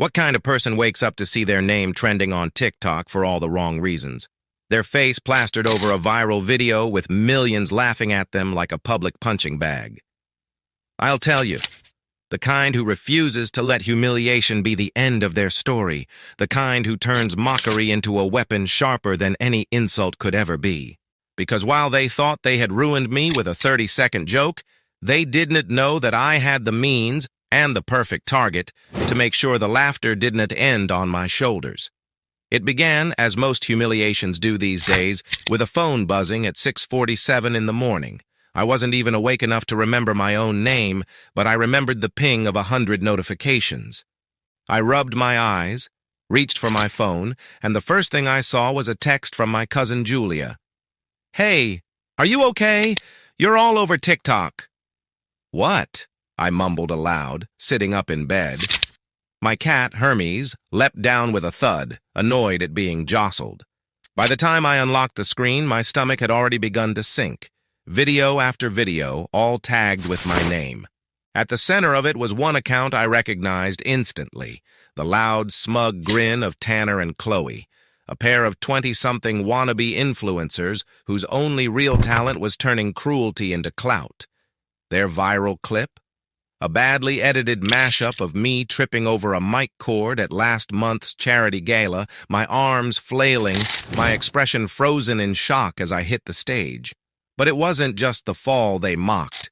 What kind of person wakes up to see their name trending on TikTok for all the wrong reasons? Their face plastered over a viral video with millions laughing at them like a public punching bag. I'll tell you, the kind who refuses to let humiliation be the end of their story, the kind who turns mockery into a weapon sharper than any insult could ever be. Because while they thought they had ruined me with a 30-second joke, they didn't know that I had the means and the perfect target to make sure the laughter didn't end on my shoulders. It began, as most humiliations do these days, with a phone buzzing at 6:47 in the morning. I wasn't even awake enough to remember my own name, but I remembered the ping of 100 notifications. I rubbed my eyes, reached for my phone, and the first thing I saw was a text from my cousin Julia. "Hey, are you okay? You're all over TikTok." "What?" I mumbled aloud, sitting up in bed. My cat, Hermes, leapt down with a thud, annoyed at being jostled. By the time I unlocked the screen, my stomach had already begun to sink. Video after video, all tagged with my name. At the center of it was one account I recognized instantly, the loud, smug grin of Tanner and Chloe, a pair of 20-something wannabe influencers whose only real talent was turning cruelty into clout. Their viral clip? A badly edited mashup of me tripping over a mic cord at last month's charity gala, my arms flailing, my expression frozen in shock as I hit the stage. But it wasn't just the fall they mocked.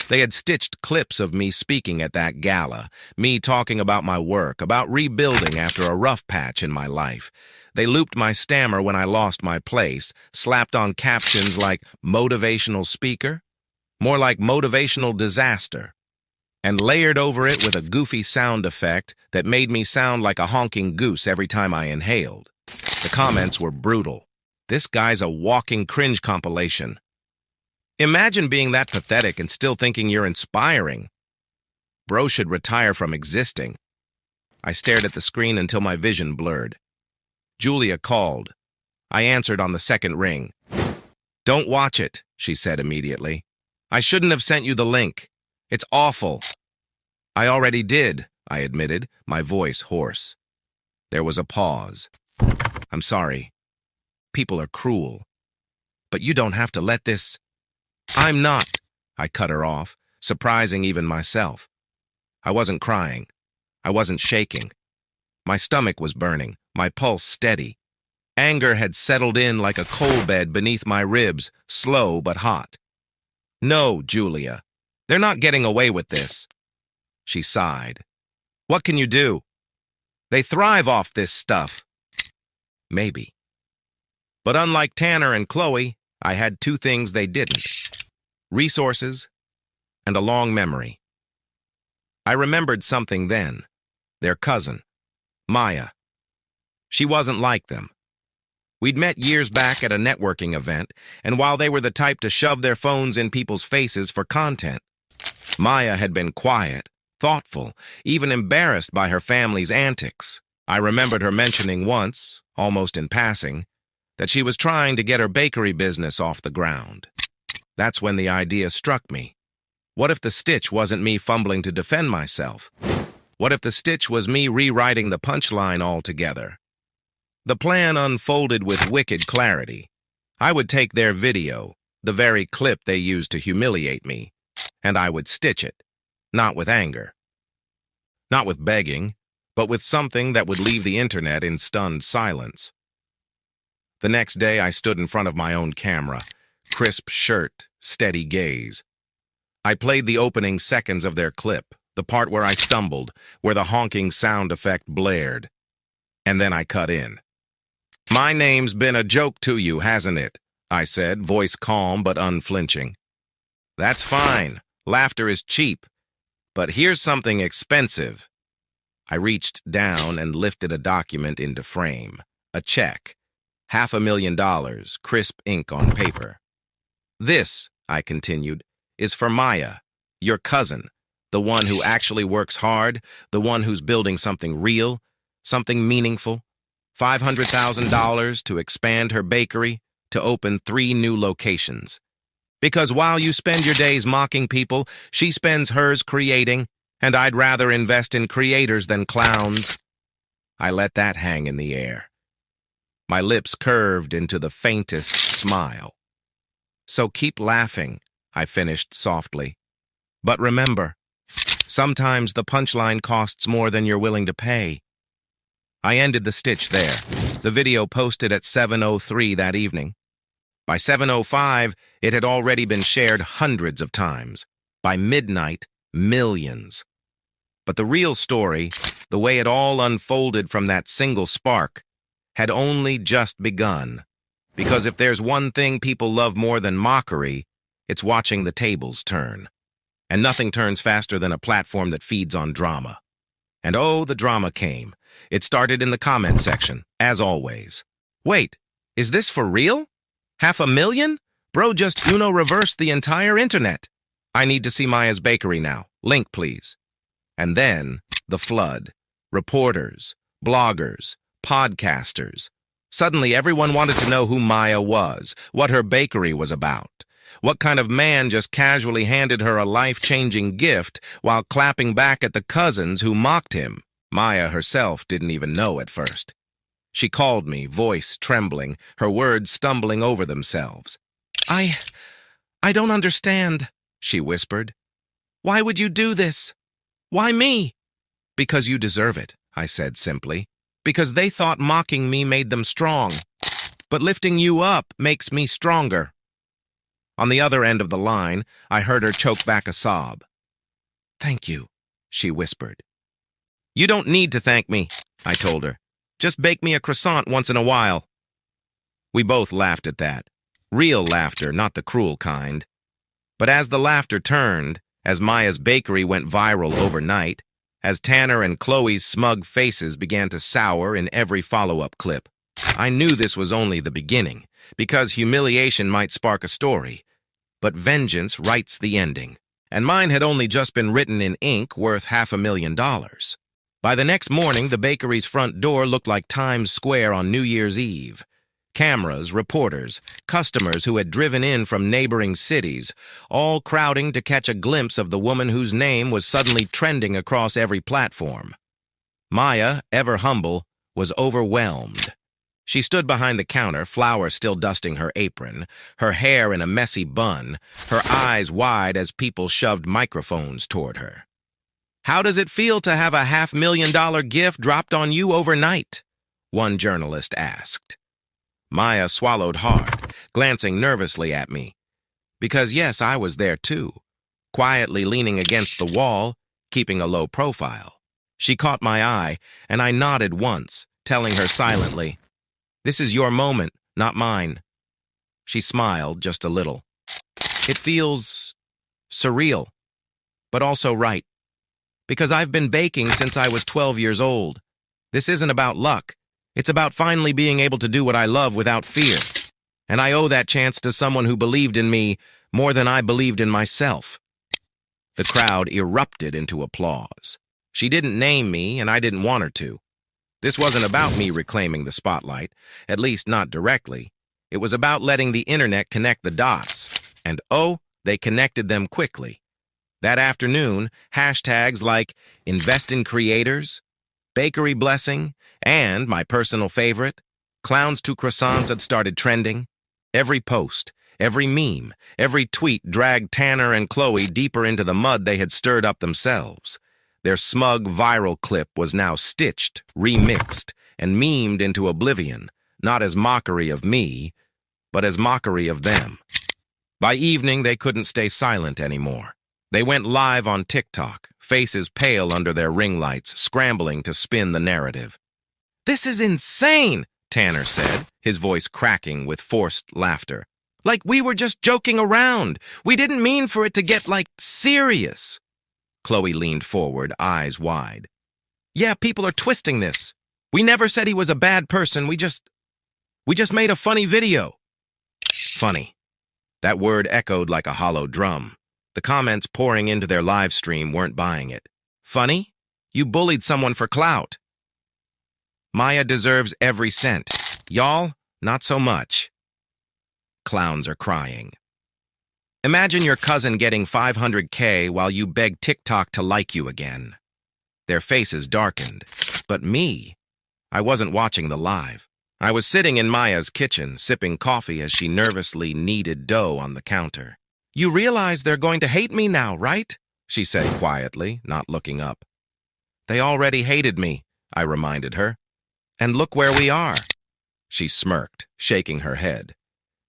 They had stitched clips of me speaking at that gala, me talking about my work, about rebuilding after a rough patch in my life. They looped my stammer when I lost my place, slapped on captions like motivational speaker, more like motivational disaster, and layered over it with a goofy sound effect that made me sound like a honking goose every time I inhaled. The comments were brutal. "This guy's a walking cringe compilation." Imagine being that pathetic and still thinking you're inspiring. Bro should retire from existing. I stared at the screen until my vision blurred. Julia called. I answered on the second ring. "Don't watch it," she said immediately. "I shouldn't have sent you the link. It's awful." "I already did," I admitted, my voice hoarse. There was a pause. "I'm sorry. People are cruel. But you don't have to let this—" "I'm not," I cut her off, surprising even myself. I wasn't crying. I wasn't shaking. My stomach was burning, my pulse steady. Anger had settled in like a coal bed beneath my ribs, slow but hot. "No, Julia. They're not getting away with this." She sighed. "What can you do? They thrive off this stuff." Maybe. But unlike Tanner and Chloe, I had two things they didn't: resources and a long memory. I remembered something then. Their cousin, Maya. She wasn't like them. We'd met years back at a networking event, and while they were the type to shove their phones in people's faces for content, Maya had been quiet, thoughtful, even embarrassed by her family's antics. I remembered her mentioning once, almost in passing, that she was trying to get her bakery business off the ground. That's when the idea struck me. What if the stitch wasn't me fumbling to defend myself? What if the stitch was me rewriting the punchline altogether? The plan unfolded with wicked clarity. I would take their video, the very clip they used to humiliate me, and I would stitch it, not with anger, not with begging, but with something that would leave the internet in stunned silence. The next day I stood in front of my own camera, crisp shirt, steady gaze. I played the opening seconds of their clip, the part where I stumbled, where the honking sound effect blared. And then I cut in. "My name's been a joke to you, hasn't it?" I said, voice calm but unflinching. "That's fine. Laughter is cheap. But here's something expensive." I reached down and lifted a document into frame. A check. $500,000, crisp ink on paper. "This," I continued, "is for Maya, your cousin, the one who actually works hard, the one who's building something real, something meaningful. $500,000 to expand her bakery, to open 3 new locations. Because while you spend your days mocking people, she spends hers creating, and I'd rather invest in creators than clowns." I let that hang in the air. My lips curved into the faintest smile. So keep laughing, I finished softly. But remember, sometimes the punchline costs more than you're willing to pay. I ended the stitch there. The video posted at 7:03 that evening. By 7:05, it had already been shared hundreds of times. By midnight, millions. But the real story, the way it all unfolded from that single spark, had only just begun. Because if there's one thing people love more than mockery, it's watching the tables turn. And nothing turns faster than a platform that feeds on drama. And oh, the drama came. It started in the comment section, as always. Wait, is this for real? 500,000? Bro just reversed the entire internet. I need to see Maya's bakery now. Link, please. And then, the flood. Reporters, bloggers, podcasters. Suddenly, everyone wanted to know who Maya was, what her bakery was about. What kind of man just casually handed her a life-changing gift while clapping back at the cousins who mocked him? Maya herself didn't even know at first. She called me, voice trembling, her words stumbling over themselves. I don't understand, she whispered. Why would you do this? Why me? Because you deserve it, I said simply. Because they thought mocking me made them strong. But lifting you up makes me stronger. On the other end of the line, I heard her choke back a sob. Thank you, she whispered. You don't need to thank me, I told her. Just bake me a croissant once in a while. We both laughed at that. Real laughter, not the cruel kind. But as the laughter turned, as Maya's bakery went viral overnight, as Tanner and Chloe's smug faces began to sour in every follow-up clip, I knew this was only the beginning, because humiliation might spark a story. But vengeance writes the ending, and mine had only just been written in ink worth $500,000. By the next morning, the bakery's front door looked like Times Square on New Year's Eve. Cameras, reporters, customers who had driven in from neighboring cities, all crowding to catch a glimpse of the woman whose name was suddenly trending across every platform. Maya, ever humble, was overwhelmed. She stood behind the counter, flour still dusting her apron, her hair in a messy bun, her eyes wide as people shoved microphones toward her. How does it feel to have a $500,000 gift dropped on you overnight? One journalist asked. Maya swallowed hard, glancing nervously at me. Because yes, I was there too, quietly leaning against the wall, keeping a low profile. She caught my eye, and I nodded once, telling her silently, "This is your moment, not mine." She smiled just a little. It feels surreal, but also right. Because I've been baking since I was 12 years old. This isn't about luck. It's about finally being able to do what I love without fear. And I owe that chance to someone who believed in me more than I believed in myself. The crowd erupted into applause. She didn't name me, and I didn't want her to. This wasn't about me reclaiming the spotlight, at least not directly. It was about letting the internet connect the dots. And oh, they connected them quickly. That afternoon, hashtags like Invest in Creators, Bakery Blessing, and, my personal favorite, Clowns to Croissants had started trending. Every post, every meme, every tweet dragged Tanner and Chloe deeper into the mud they had stirred up themselves. Their smug viral clip was now stitched, remixed, and memed into oblivion, not as mockery of me, but as mockery of them. By evening, they couldn't stay silent anymore. They went live on TikTok, faces pale under their ring lights, scrambling to spin the narrative. "This is insane," Tanner said, his voice cracking with forced laughter. "Like we were just joking around. We didn't mean for it to get, serious." Chloe leaned forward, eyes wide. "Yeah, people are twisting this. We never said he was a bad person. We just made a funny video." Funny. That word echoed like a hollow drum. The comments pouring into their live stream weren't buying it. Funny? You bullied someone for clout. Maya deserves every cent. Y'all, not so much. Clowns are crying. Imagine your cousin getting 500K while you beg TikTok to like you again. Their faces darkened. But me? I wasn't watching the live. I was sitting in Maya's kitchen, sipping coffee as she nervously kneaded dough on the counter. "You realize they're going to hate me now, right?" she said quietly, not looking up. "They already hated me," I reminded her. "And look where we are." She smirked, shaking her head.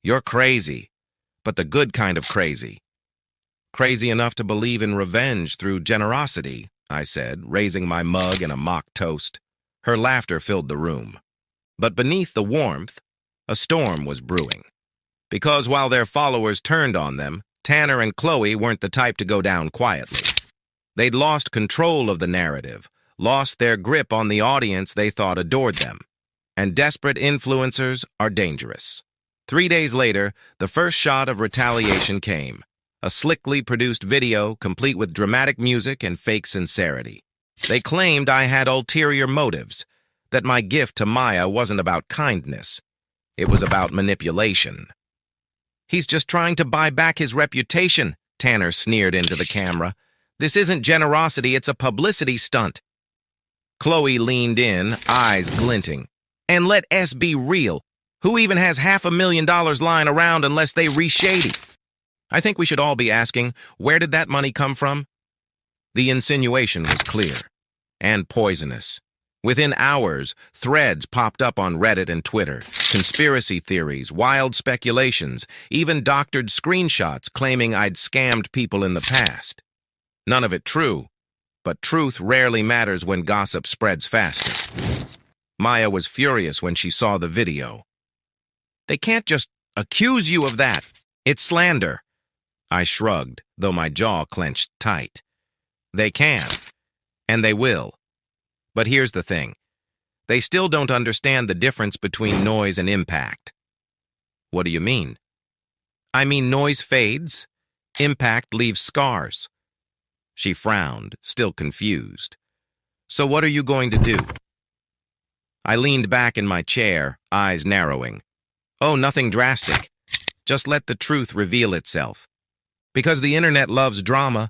"You're crazy, but the good kind of crazy." "Crazy enough to believe in revenge through generosity," I said, raising my mug in a mock toast. Her laughter filled the room. But beneath the warmth, a storm was brewing. Because while their followers turned on them, Tanner and Chloe weren't the type to go down quietly. They'd lost control of the narrative, lost their grip on the audience they thought adored them. And desperate influencers are dangerous. 3 days later, the first shot of retaliation came. A slickly produced video, complete with dramatic music and fake sincerity. They claimed I had ulterior motives, that my gift to Maya wasn't about kindness. It was about manipulation. "He's just trying to buy back his reputation," Tanner sneered into the camera. "This isn't generosity, it's a publicity stunt." Chloe leaned in, eyes glinting. "And let S be real. Who even has $500,000 lying around unless they re-shady?" I think we should all be asking, where did that money come from? The insinuation was clear and poisonous. Within hours, threads popped up on Reddit and Twitter, conspiracy theories, wild speculations, even doctored screenshots claiming I'd scammed people in the past. None of it true, but truth rarely matters when gossip spreads faster. Maya was furious when she saw the video. "They can't just accuse you of that. It's slander." I shrugged, though my jaw clenched tight. "They can, and they will. But here's the thing. They still don't understand the difference between noise and impact." "What do you mean?" "I mean noise fades. Impact leaves scars." She frowned, still confused. "So what are you going to do?" I leaned back in my chair, eyes narrowing. "Oh, nothing drastic. Just let the truth reveal itself. Because the internet loves drama.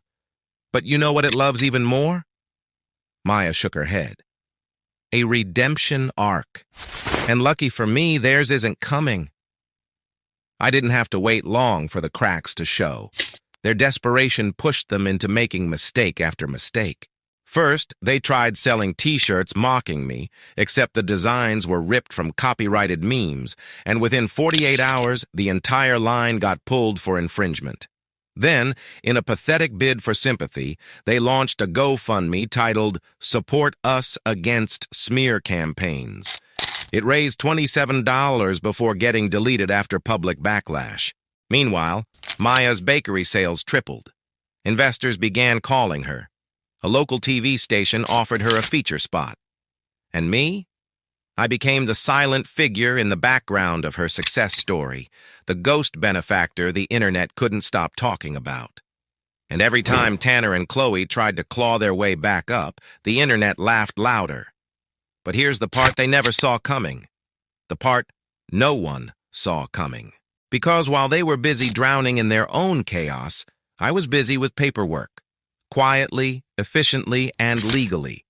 But you know what it loves even more?" Maya shook her head. "A redemption arc. And lucky for me, theirs isn't coming." I didn't have to wait long for the cracks to show. Their desperation pushed them into making mistake after mistake. First, they tried selling t-shirts mocking me, except the designs were ripped from copyrighted memes, and within 48 hours, the entire line got pulled for infringement. Then, in a pathetic bid for sympathy, they launched a GoFundMe titled "Support Us Against Smear Campaigns." It raised $27 before getting deleted after public backlash. Meanwhile, Maya's bakery sales tripled. Investors began calling her. A local TV station offered her a feature spot. And me? I became the silent figure in the background of her success story, the ghost benefactor the internet couldn't stop talking about. And every time Tanner and Chloe tried to claw their way back up, the internet laughed louder. But here's the part they never saw coming. The part no one saw coming. Because while they were busy drowning in their own chaos, I was busy with paperwork. Quietly, efficiently, and legally.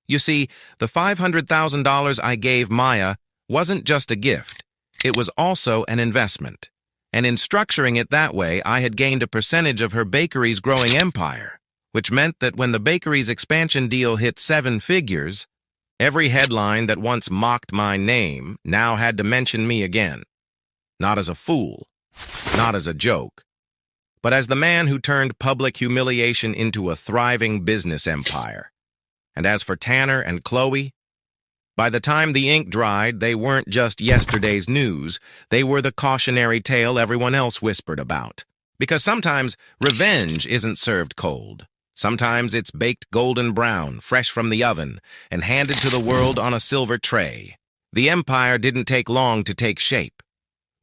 You see, the $500,000 I gave Maya wasn't just a gift. It was also an investment. And in structuring it that way, I had gained a percentage of her bakery's growing empire, which meant that when the bakery's expansion deal hit 7 figures, every headline that once mocked my name now had to mention me again. Not as a fool, not as a joke, but as the man who turned public humiliation into a thriving business empire. And as for Tanner and Chloe, by the time the ink dried, they weren't just yesterday's news, they were the cautionary tale everyone else whispered about. Because sometimes revenge isn't served cold. Sometimes it's baked golden brown, fresh from the oven, and handed to the world on a silver tray. The empire didn't take long to take shape.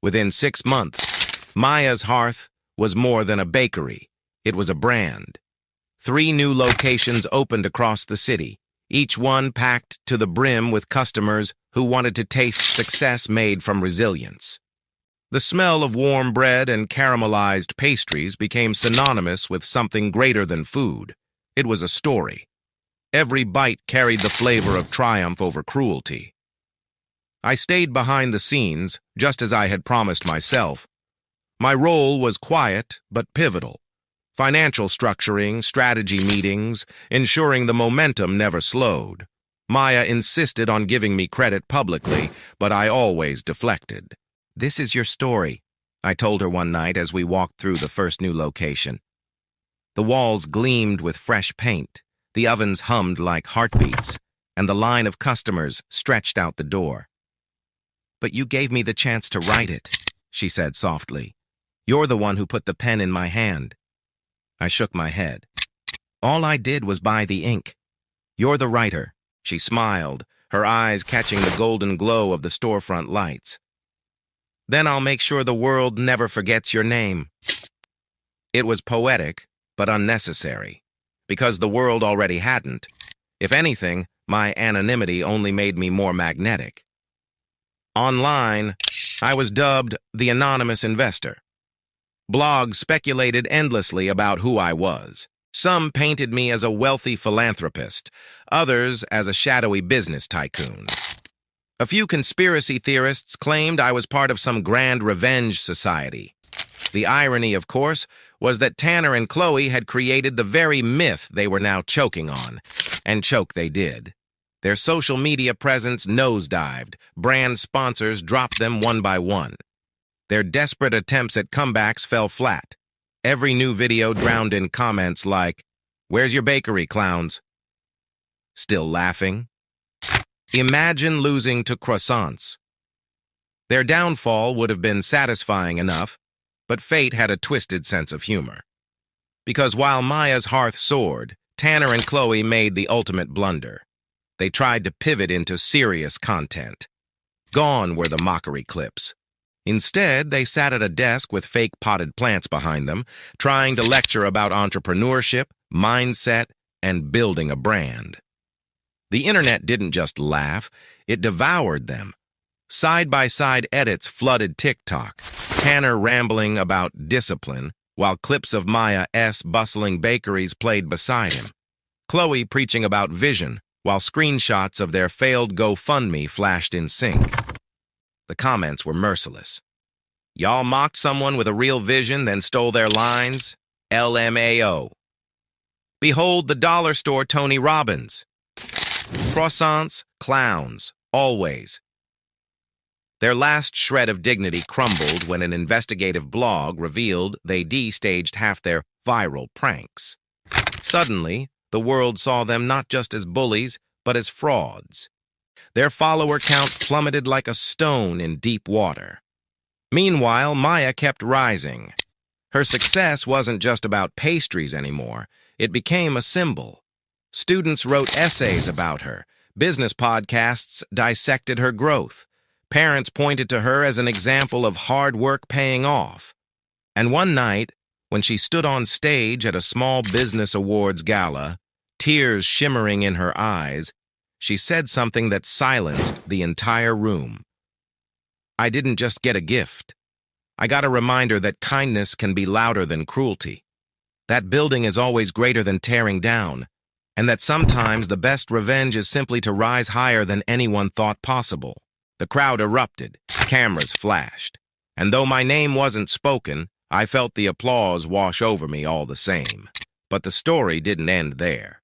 Within 6 months, Maya's hearth was more than a bakery. It was a brand. 3 new locations opened across the city, each one packed to the brim with customers who wanted to taste success made from resilience. The smell of warm bread and caramelized pastries became synonymous with something greater than food. It was a story. Every bite carried the flavor of triumph over cruelty. I stayed behind the scenes, just as I had promised myself. My role was quiet but pivotal. Financial structuring, strategy meetings, ensuring the momentum never slowed. Maya insisted on giving me credit publicly, but I always deflected. "This is your story," I told her one night as we walked through the first new location. The walls gleamed with fresh paint, the ovens hummed like heartbeats, and the line of customers stretched out the door. "But you gave me the chance to write it," she said softly. "You're the one who put the pen in my hand." I shook my head. "All I did was buy the ink. You're the writer." She smiled, her eyes catching the golden glow of the storefront lights. "Then I'll make sure the world never forgets your name." It was poetic, but unnecessary, because the world already hadn't. If anything, my anonymity only made me more magnetic. Online, I was dubbed the anonymous investor. Blogs speculated endlessly about who I was. Some painted me as a wealthy philanthropist, others as a shadowy business tycoon. A few conspiracy theorists claimed I was part of some grand revenge society. The irony, of course, was that Tanner and Chloe had created the very myth they were now choking on, and choke they did. Their social media presence nosedived, brand sponsors dropped them one by one. Their desperate attempts at comebacks fell flat. Every new video drowned in comments like, "Where's your bakery, clowns?" Still laughing? Imagine losing to croissants. Their downfall would have been satisfying enough, but fate had a twisted sense of humor. Because while Maya's hearth soared, Tanner and Chloe made the ultimate blunder. They tried to pivot into serious content. Gone were the mockery clips. Instead, they sat at a desk with fake potted plants behind them, trying to lecture about entrepreneurship, mindset, and building a brand. The internet didn't just laugh, it devoured them. Side-by-side edits flooded TikTok, Tanner rambling about discipline, while clips of Maya's bustling bakeries played beside him. Chloe preaching about vision, while screenshots of their failed GoFundMe flashed in sync. The comments were merciless. "Y'all mocked someone with a real vision, then stole their lines? LMAO. Behold the dollar store Tony Robbins. Croissants, clowns, always." Their last shred of dignity crumbled when an investigative blog revealed they de-staged half their viral pranks. Suddenly, the world saw them not just as bullies, but as frauds. Their follower count plummeted like a stone in deep water. Meanwhile, Maya kept rising. Her success wasn't just about pastries anymore. It became a symbol. Students wrote essays about her. Business podcasts dissected her growth. Parents pointed to her as an example of hard work paying off. And one night, when she stood on stage at a small business awards gala, tears shimmering in her eyes, she said something that silenced the entire room. "I didn't just get a gift. I got a reminder that kindness can be louder than cruelty. That building is always greater than tearing down, and that sometimes the best revenge is simply to rise higher than anyone thought possible." The crowd erupted, cameras flashed, and though my name wasn't spoken, I felt the applause wash over me all the same. But the story didn't end there.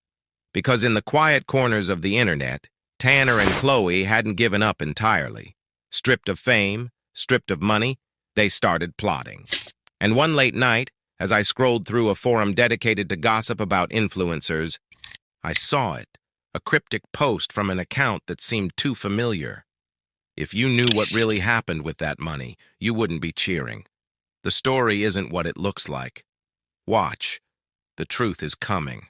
Because in the quiet corners of the internet, Tanner and Chloe hadn't given up entirely. Stripped of fame, stripped of money, they started plotting. And one late night, as I scrolled through a forum dedicated to gossip about influencers, I saw it, a cryptic post from an account that seemed too familiar. If you knew what really happened with that money, you wouldn't be cheering. The story isn't what it looks like. Watch. The truth is coming.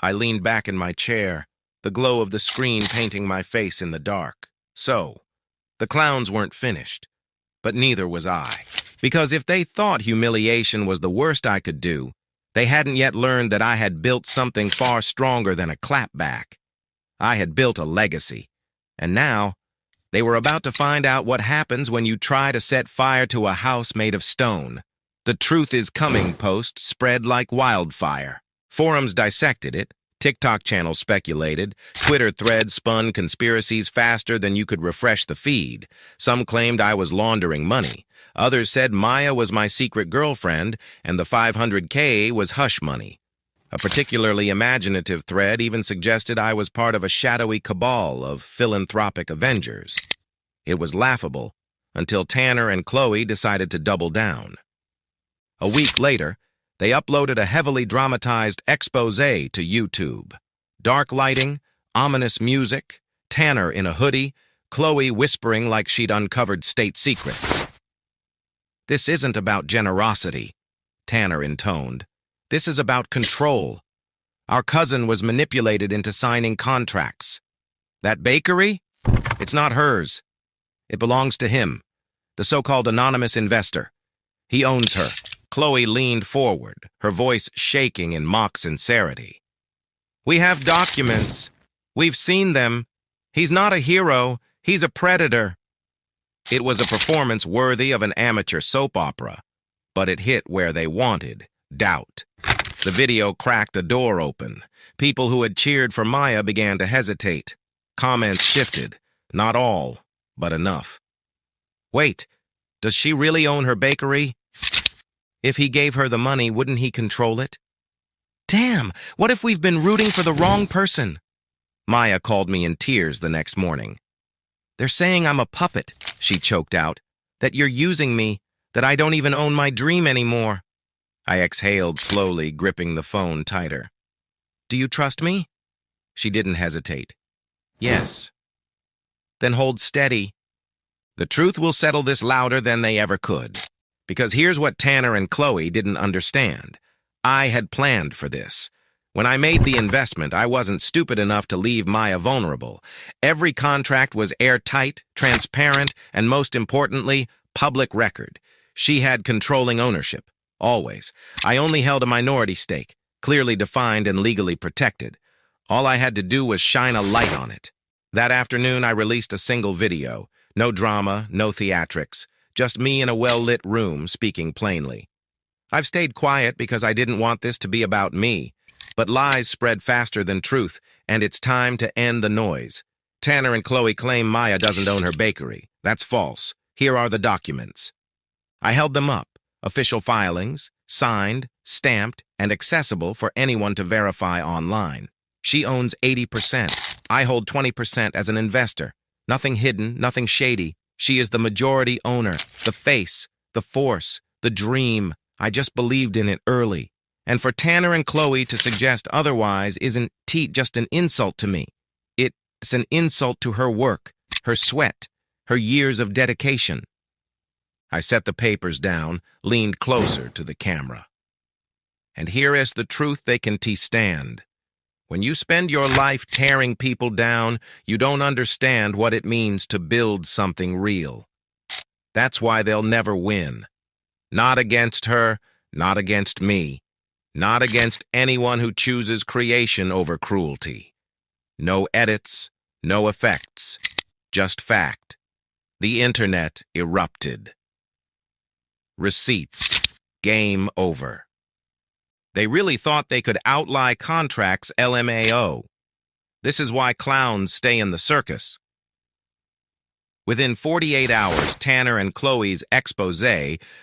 I leaned back in my chair, the glow of the screen painting my face in the dark. So, the clowns weren't finished, but neither was I. Because if they thought humiliation was the worst I could do, they hadn't yet learned that I had built something far stronger than a clapback. I had built a legacy, and now they were about to find out what happens when you try to set fire to a house made of stone. The truth is coming post spread like wildfire. Forums dissected it, TikTok channels speculated. Twitter threads spun conspiracies faster than you could refresh the feed. Some claimed I was laundering money. Others said Maya was my secret girlfriend and the 500K was hush money. A particularly imaginative thread even suggested I was part of a shadowy cabal of philanthropic avengers. It was laughable until Tanner and Chloe decided to double down. A week later, they uploaded a heavily dramatized expose to YouTube. Dark lighting, ominous music, Tanner in a hoodie, Chloe whispering like she'd uncovered state secrets. "This isn't about generosity," Tanner intoned. "This is about control. Our cousin was manipulated into signing contracts. That bakery? It's not hers. It belongs to him, the so-called anonymous investor. He owns her." Chloe leaned forward, her voice shaking in mock sincerity. "We have documents. We've seen them. He's not a hero. He's a predator." It was a performance worthy of an amateur soap opera, but it hit where they wanted, doubt. The video cracked a door open. People who had cheered for Maya began to hesitate. Comments shifted. Not all, but enough. "Wait, does she really own her bakery? If he gave her the money, wouldn't he control it? Damn, what if we've been rooting for the wrong person?" Maya called me in tears the next morning. "They're saying I'm a puppet," she choked out, "that you're using me, that I don't even own my dream anymore." I exhaled slowly, gripping the phone tighter. "Do you trust me?" She didn't hesitate. "Yes." "Then hold steady. The truth will settle this louder than they ever could. Because here's what Tanner and Chloe didn't understand. I had planned for this. When I made the investment, I wasn't stupid enough to leave Maya vulnerable. Every contract was airtight, transparent, and most importantly, public record. She had controlling ownership. Always. I only held a minority stake, clearly defined and legally protected. All I had to do was shine a light on it. That afternoon, I released a single video. No drama, no theatrics. Just me in a well-lit room, speaking plainly. I've stayed quiet because I didn't want this to be about me. But lies spread faster than truth, and it's time to end the noise. Tanner and Chloe claim Maya doesn't own her bakery. That's false. Here are the documents. I held them up. Official filings, signed, stamped, and accessible for anyone to verify online. She owns 80%. I hold 20% as an investor. Nothing hidden, nothing shady. She is the majority owner, the face, the force, the dream. I just believed in it early. And for Tanner and Chloe to suggest otherwise isn't just an insult to me. It's an insult to her work, her sweat, her years of dedication. I set the papers down, leaned closer to the camera. And here is the truth they can stand. When you spend your life tearing people down, you don't understand what it means to build something real. That's why they'll never win. Not against her, not against me, not against anyone who chooses creation over cruelty. No edits, no effects, just fact. The internet erupted. Receipts. Game over. They really thought they could outlie contracts LMAO. This is why clowns stay in the circus. Within 48 hours, Tanner and Chloe's expose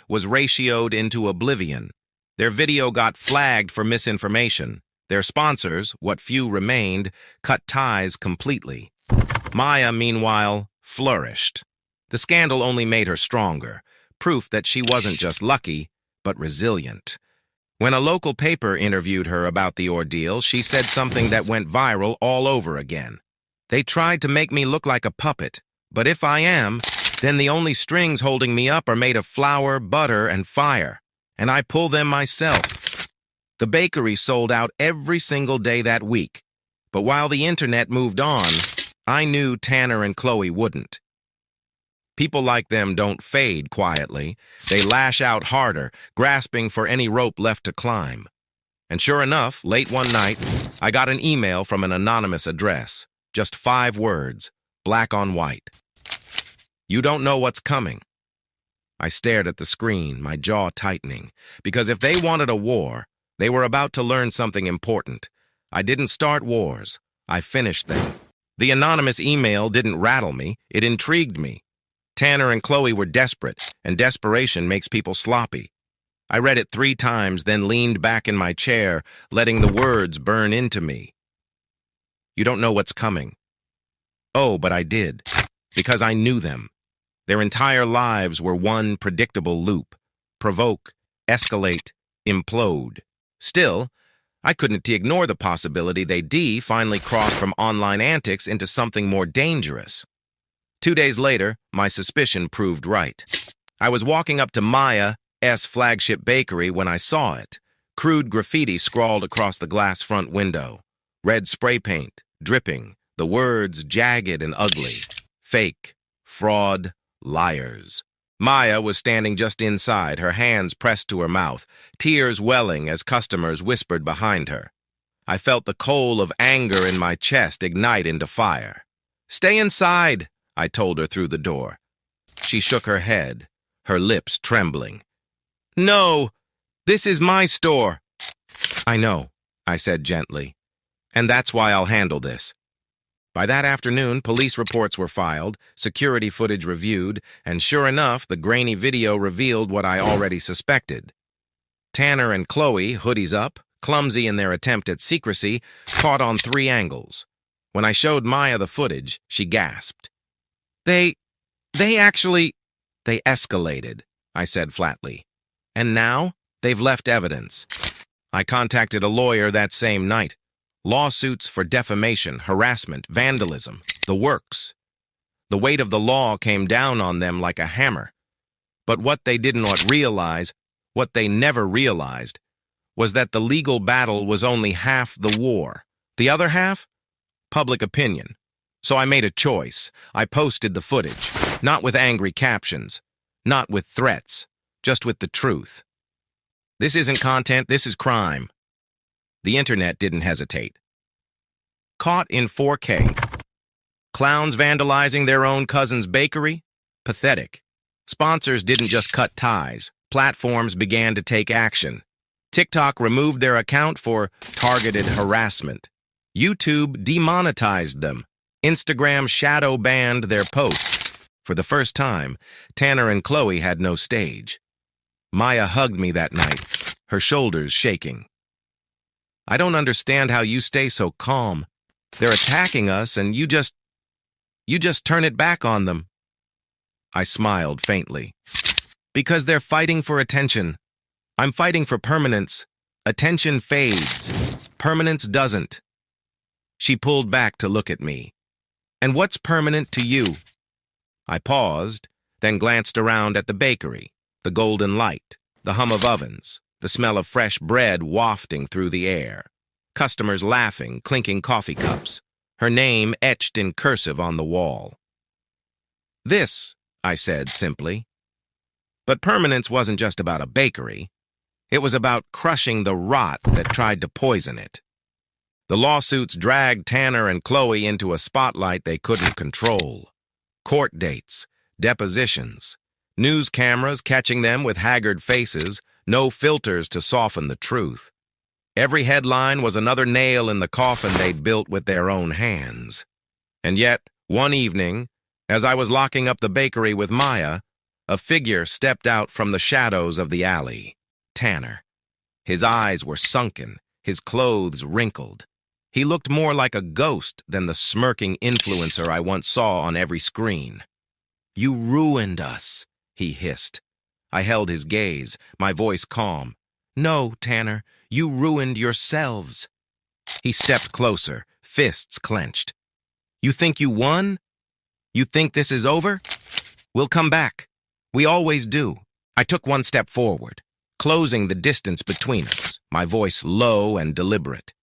was ratioed into oblivion. Their video got flagged for misinformation. Their sponsors, what few remained, cut ties completely. Maya, meanwhile, flourished. The scandal only made her stronger, proof that she wasn't just lucky, but resilient. When a local paper interviewed her about the ordeal, she said something that went viral all over again. "They tried to make me look like a puppet, but if I am, then the only strings holding me up are made of flour, butter, and fire, and I pull them myself." The bakery sold out every single day that week, but while the internet moved on, I knew Tanner and Chloe wouldn't. People like them don't fade quietly. They lash out harder, grasping for any rope left to climb. And sure enough, late one night, I got an email from an anonymous address. Just 5 words, black on white. "You don't know what's coming." I stared at the screen, my jaw tightening, because if they wanted a war, they were about to learn something important. I didn't start wars. I finished them. The anonymous email didn't rattle me. It intrigued me. Tanner and Chloe were desperate, and desperation makes people sloppy. I read it 3 times, then leaned back in my chair, letting the words burn into me. You don't know what's coming. Oh, but I did, because I knew them. Their entire lives were one predictable loop. Provoke, escalate, implode. Still, I couldn't ignore the possibility they finally crossed from online antics into something more dangerous. 2 days later, my suspicion proved right. I was walking up to Maya's flagship bakery when I saw it. Crude graffiti scrawled across the glass front window. Red spray paint, dripping, the words jagged and ugly. Fake, fraud, liars. Maya was standing just inside, her hands pressed to her mouth, tears welling as customers whispered behind her. I felt the coal of anger in my chest ignite into fire. "Stay inside," I told her through the door. She shook her head, her lips trembling. "No, this is my store." "I know," I said gently, "and that's why I'll handle this." By that afternoon, police reports were filed, security footage reviewed, and sure enough, the grainy video revealed what I already suspected. Tanner and Chloe, hoodies up, clumsy in their attempt at secrecy, caught on 3 angles. When I showed Maya the footage, she gasped. They escalated, I said flatly. And now, they've left evidence. I contacted a lawyer that same night. Lawsuits for defamation, harassment, vandalism, the works. The weight of the law came down on them like a hammer. But what they did not realize, what they never realized, was that the legal battle was only half the war. The other half? Public opinion. So I made a choice. I posted the footage, not with angry captions, not with threats, just with the truth. This isn't content, this is crime. The internet didn't hesitate. Caught in 4K. Clowns vandalizing their own cousin's bakery? Pathetic. Sponsors didn't just cut ties. Platforms began to take action. TikTok removed their account for targeted harassment. YouTube demonetized them. Instagram shadow banned their posts. For the first time, Tanner and Chloe had no stage. Maya hugged me that night, her shoulders shaking. I don't understand how you stay so calm. They're attacking us and you just turn it back on them. I smiled faintly. Because they're fighting for attention. I'm fighting for permanence. Attention fades. Permanence doesn't. She pulled back to look at me. And what's permanent to you? I paused, then glanced around at the bakery, the golden light, the hum of ovens, the smell of fresh bread wafting through the air. Customers laughing, clinking coffee cups. Her name etched in cursive on the wall. This, I said simply. But permanence wasn't just about a bakery. It was about crushing the rot that tried to poison it. The lawsuits dragged Tanner and Chloe into a spotlight they couldn't control. Court dates, depositions, news cameras catching them with haggard faces, no filters to soften the truth. Every headline was another nail in the coffin they'd built with their own hands. And yet, one evening, as I was locking up the bakery with Maya, a figure stepped out from the shadows of the alley. Tanner. His eyes were sunken, his clothes wrinkled. He looked more like a ghost than the smirking influencer I once saw on every screen. "You ruined us," he hissed. I held his gaze, my voice calm. "No, Tanner, you ruined yourselves." He stepped closer, fists clenched. "You think you won? You think this is over? We'll come back. We always do." I took one step forward, closing the distance between us, my voice low and deliberate.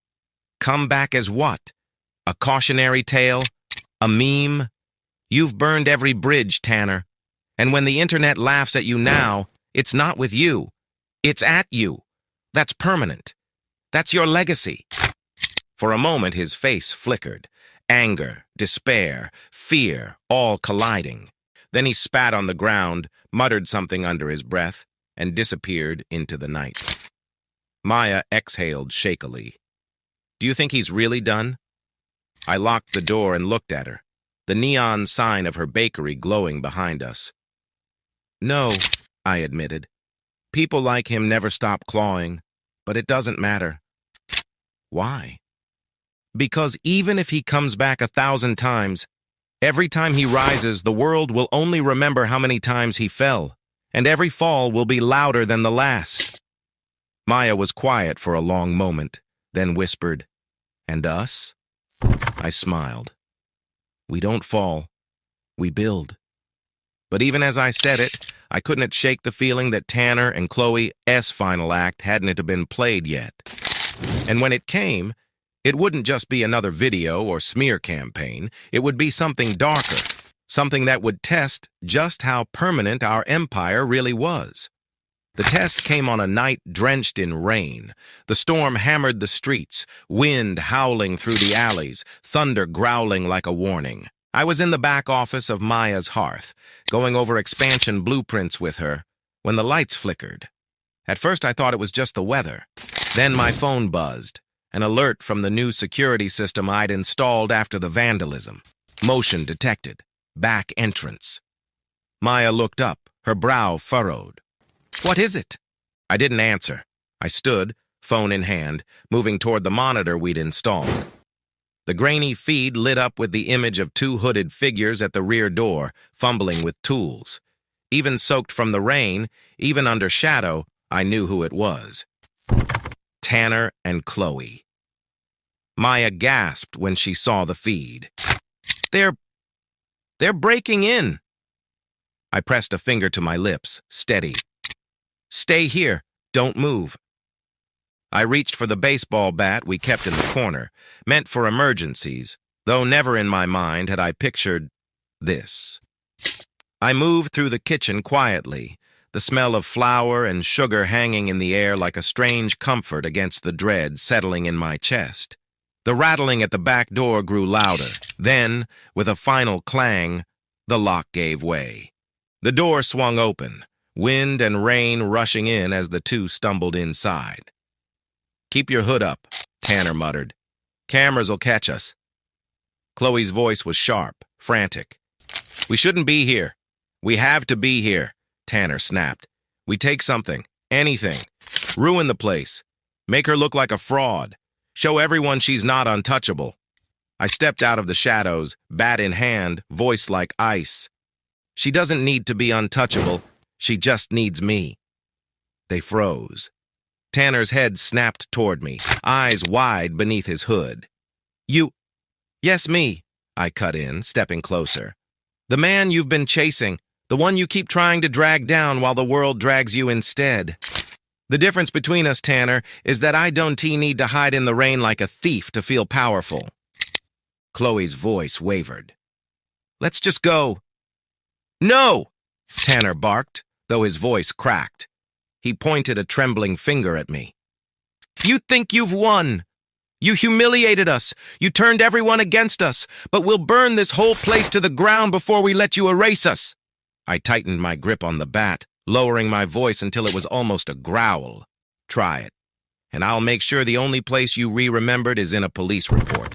Come back as what? A cautionary tale? A meme? You've burned every bridge, Tanner. And when the internet laughs at you now, it's not with you. It's at you. That's permanent. That's your legacy. For a moment, his face flickered. Anger, despair, fear, all colliding. Then he spat on the ground, muttered something under his breath, and disappeared into the night. Maya exhaled shakily. Do you think he's really done? I locked the door and looked at her, the neon sign of her bakery glowing behind us. No, I admitted. People like him never stop clawing, but it doesn't matter. Why? Because even if he comes back 1,000 times, every time he rises, the world will only remember how many times he fell, and every fall will be louder than the last. Maya was quiet for a long moment, then whispered, "And us?" I smiled. "We don't fall, we build." But even as I said it, I couldn't shake the feeling that Tanner and Chloe's final act hadn't been played yet. And when it came, it wouldn't just be another video or smear campaign. It would be something darker, something that would test just how permanent our empire really was. The test came on a night drenched in rain. The storm hammered the streets, wind howling through the alleys, thunder growling like a warning. I was in the back office of Maya's hearth, going over expansion blueprints with her, when the lights flickered. At first I thought it was just the weather. Then my phone buzzed, an alert from the new security system I'd installed after the vandalism. Motion detected. Back entrance. Maya looked up, her brow furrowed. "What is it?" I didn't answer. I stood, phone in hand, moving toward the monitor we'd installed. The grainy feed lit up with the image of two hooded figures at the rear door, fumbling with tools. Even soaked from the rain, even under shadow, I knew who it was. Tanner and Chloe. Maya gasped when she saw the feed. They're breaking in." I pressed a finger to my lips, steady. "Stay here. Don't move." I reached for the baseball bat we kept in the corner, meant for emergencies, though never in my mind had I pictured this. I moved through the kitchen quietly, the smell of flour and sugar hanging in the air like a strange comfort against the dread settling in my chest. The rattling at the back door grew louder. Then, with a final clang, the lock gave way. The door swung open, wind and rain rushing in as the two stumbled inside. "Keep your hood up," Tanner muttered. "Cameras'll catch us." Chloe's voice was sharp, frantic. "We shouldn't be here. We have to be here," Tanner snapped. "We take something, anything. Ruin the place. Make her look like a fraud. Show everyone she's not untouchable." I stepped out of the shadows, bat in hand, voice like ice. "She doesn't need to be untouchable. She just needs me." They froze. Tanner's head snapped toward me, eyes wide beneath his hood. "You—" "Yes, me," I cut in, stepping closer. "The man you've been chasing, the one you keep trying to drag down while the world drags you instead. The difference between us, Tanner, is that I don't need to hide in the rain like a thief to feel powerful." Chloe's voice wavered. "Let's just go." "No!" Tanner barked, though his voice cracked. He pointed a trembling finger at me. "You think you've won. You humiliated us. You turned everyone against us, but we'll burn this whole place to the ground before we let you erase us." I tightened my grip on the bat, lowering my voice until it was almost a growl. "Try it, and I'll make sure the only place you remembered is in a police report."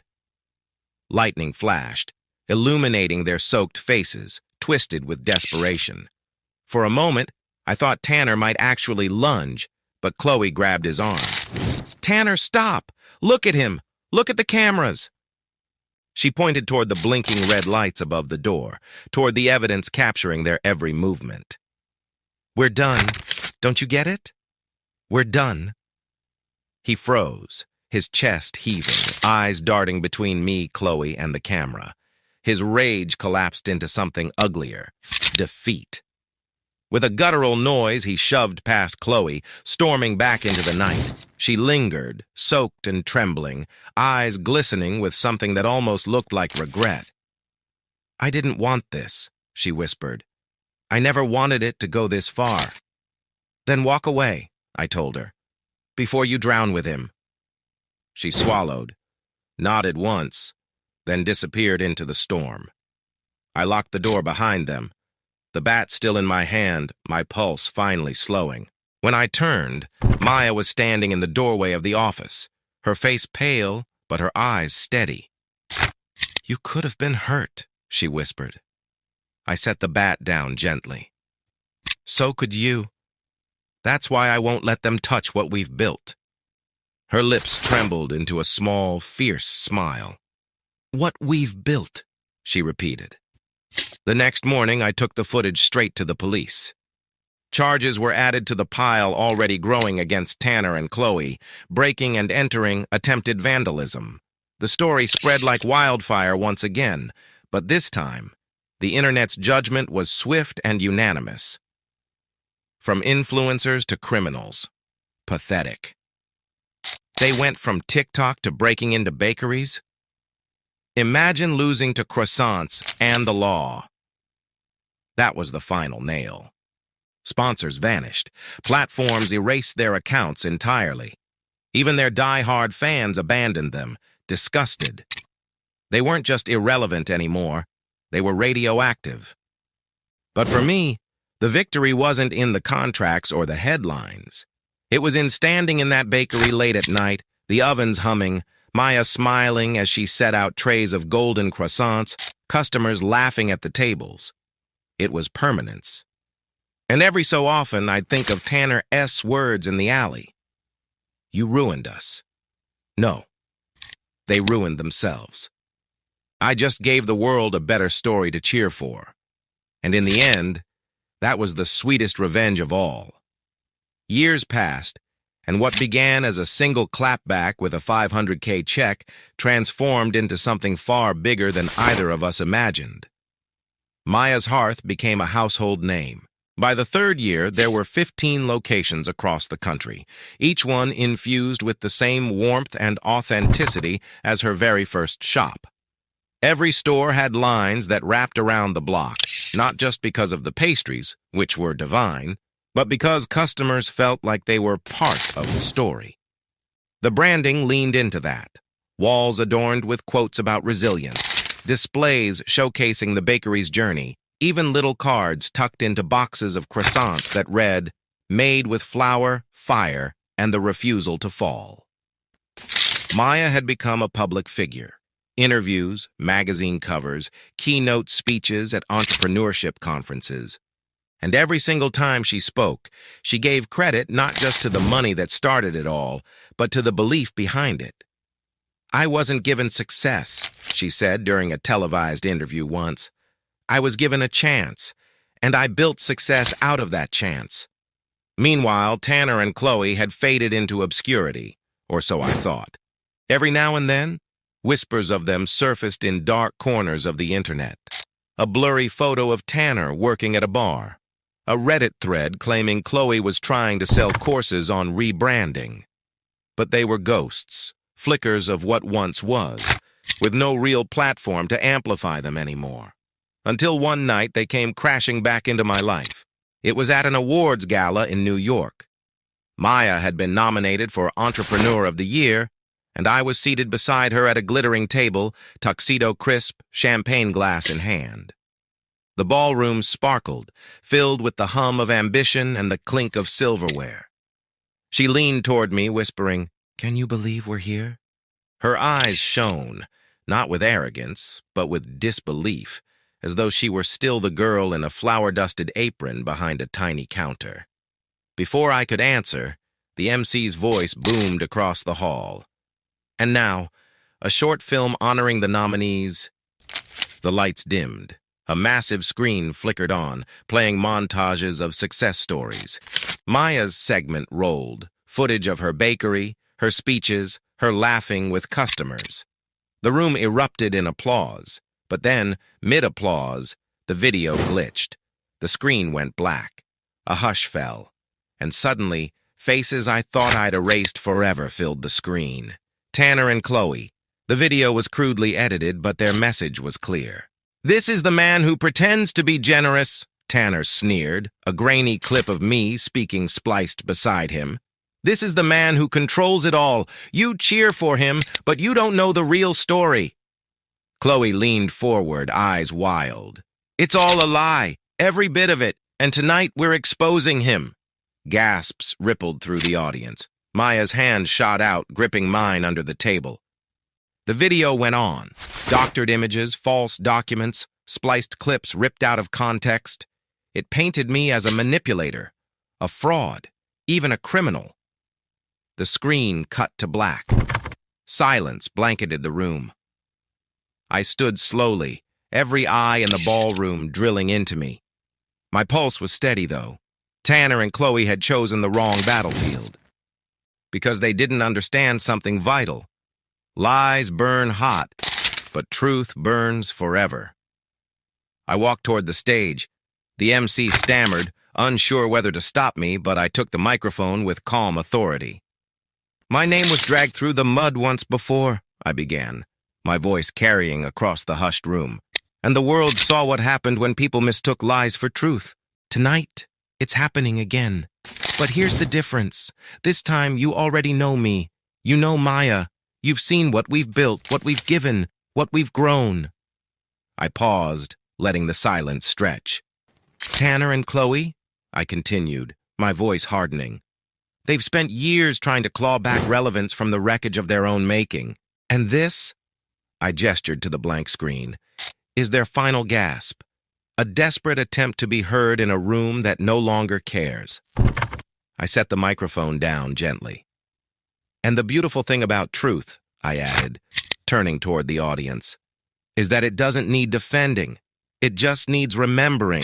Lightning flashed, illuminating their soaked faces, twisted with desperation. For a moment, I thought Tanner might actually lunge, but Chloe grabbed his arm. "Tanner, stop! Look at him! Look at the cameras!" She pointed toward the blinking red lights above the door, toward the evidence capturing their every movement. "We're done. Don't you get it? We're done." He froze, his chest heaving, eyes darting between me, Chloe, and the camera. His rage collapsed into something uglier: defeat. With a guttural noise, he shoved past Chloe, storming back into the night. She lingered, soaked and trembling, eyes glistening with something that almost looked like regret. "I didn't want this," she whispered. "I never wanted it to go this far." "Then walk away," I told her, "before you drown with him." She swallowed, nodded once, then disappeared into the storm. I locked the door behind them, the bat still in my hand, my pulse finally slowing. When I turned, Maya was standing in the doorway of the office, her face pale but her eyes steady. "You could have been hurt," she whispered. I set the bat down gently. "So could you. That's why I won't let them touch what we've built." Her lips trembled into a small, fierce smile. "What we've built," she repeated. The next morning, I took the footage straight to the police. Charges were added to the pile already growing against Tanner and Chloe: breaking and entering, attempted vandalism. The story spread like wildfire once again, but this time, the internet's judgment was swift and unanimous. From influencers to criminals. Pathetic. They went from TikTok to breaking into bakeries. Imagine losing to croissants and the law. That was the final nail. Sponsors vanished. Platforms erased their accounts entirely. Even their die-hard fans abandoned them, disgusted. They weren't just irrelevant anymore. They were radioactive. But for me, the victory wasn't in the contracts or the headlines. It was in standing in that bakery late at night, the ovens humming, Maya smiling as she set out trays of golden croissants, customers laughing at the tables. It was permanence. And every so often, I'd think of Tanner S.'s words in the alley. "You ruined us." No, they ruined themselves. I just gave the world a better story to cheer for. And in the end, that was the sweetest revenge of all. Years passed, and what began as a single clapback with a $500K check transformed into something far bigger than either of us imagined. Maya's Hearth became a household name. By the third year, there were 15 locations across the country, each one infused with the same warmth and authenticity as her very first shop. Every store had lines that wrapped around the block, not just because of the pastries, which were divine, but because customers felt like they were part of the story. The branding leaned into that. Walls adorned with quotes about resilience, displays showcasing the bakery's journey, even little cards tucked into boxes of croissants that read, "Made with flour, fire, and the refusal to fall." Maya had become a public figure. Interviews, magazine covers, keynote speeches at entrepreneurship conferences. And every single time she spoke, she gave credit not just to the money that started it all, but to the belief behind it. "I wasn't given success," she said during a televised interview once. "I was given a chance, and I built success out of that chance." Meanwhile, Tanner and Chloe had faded into obscurity, or so I thought. Every now and then, whispers of them surfaced in dark corners of the internet. A blurry photo of Tanner working at a bar. A Reddit thread claiming Chloe was trying to sell courses on rebranding. But they were ghosts, flickers of what once was, with no real platform to amplify them anymore. Until one night they came crashing back into my life. It was at an awards gala in New York. Maya had been nominated for Entrepreneur of the Year, and I was seated beside her at a glittering table, tuxedo crisp, champagne glass in hand. The ballroom sparkled, filled with the hum of ambition and the clink of silverware. She leaned toward me, whispering, "Can you believe we're here?" Her eyes shone, not with arrogance, but with disbelief, as though she were still the girl in a flour-dusted apron behind a tiny counter. Before I could answer, the MC's voice boomed across the hall. "And now, a short film honoring the nominees." The lights dimmed. A massive screen flickered on, playing montages of success stories. Maya's segment rolled, footage of her bakery, her speeches, her laughing with customers. The room erupted in applause, but then, mid-applause, the video glitched. The screen went black. A hush fell, and suddenly, faces I thought I'd erased forever filled the screen. Tanner and Chloe. The video was crudely edited, but their message was clear. "This is the man who pretends to be generous," Tanner sneered, a grainy clip of me speaking spliced beside him. "This is the man who controls it all. You cheer for him, but you don't know the real story." Chloe leaned forward, eyes wild. "It's all a lie, every bit of it, and tonight we're exposing him." Gasps rippled through the audience. Maya's hand shot out, gripping mine under the table. The video went on. Doctored images, false documents, spliced clips ripped out of context. It painted me as a manipulator, a fraud, even a criminal. The screen cut to black. Silence blanketed the room. I stood slowly, every eye in the ballroom drilling into me. My pulse was steady, though. Tanner and Chloe had chosen the wrong battlefield. Because they didn't understand something vital. Lies burn hot, but truth burns forever. I walked toward the stage. The MC stammered, unsure whether to stop me, but I took the microphone with calm authority. My name was dragged through the mud once before, I began, my voice carrying across the hushed room. And the world saw what happened when people mistook lies for truth. Tonight, it's happening again. But here's the difference. This time, you already know me. You know Maya. You've seen what we've built, what we've given, what we've grown. I paused, letting the silence stretch. Tanner and Chloe, I continued, my voice hardening. They've spent years trying to claw back relevance from the wreckage of their own making. And this, I gestured to the blank screen, is their final gasp. A desperate attempt to be heard in a room that no longer cares. I set the microphone down gently. And the beautiful thing about truth, I added, turning toward the audience, is that it doesn't need defending. It just needs remembering.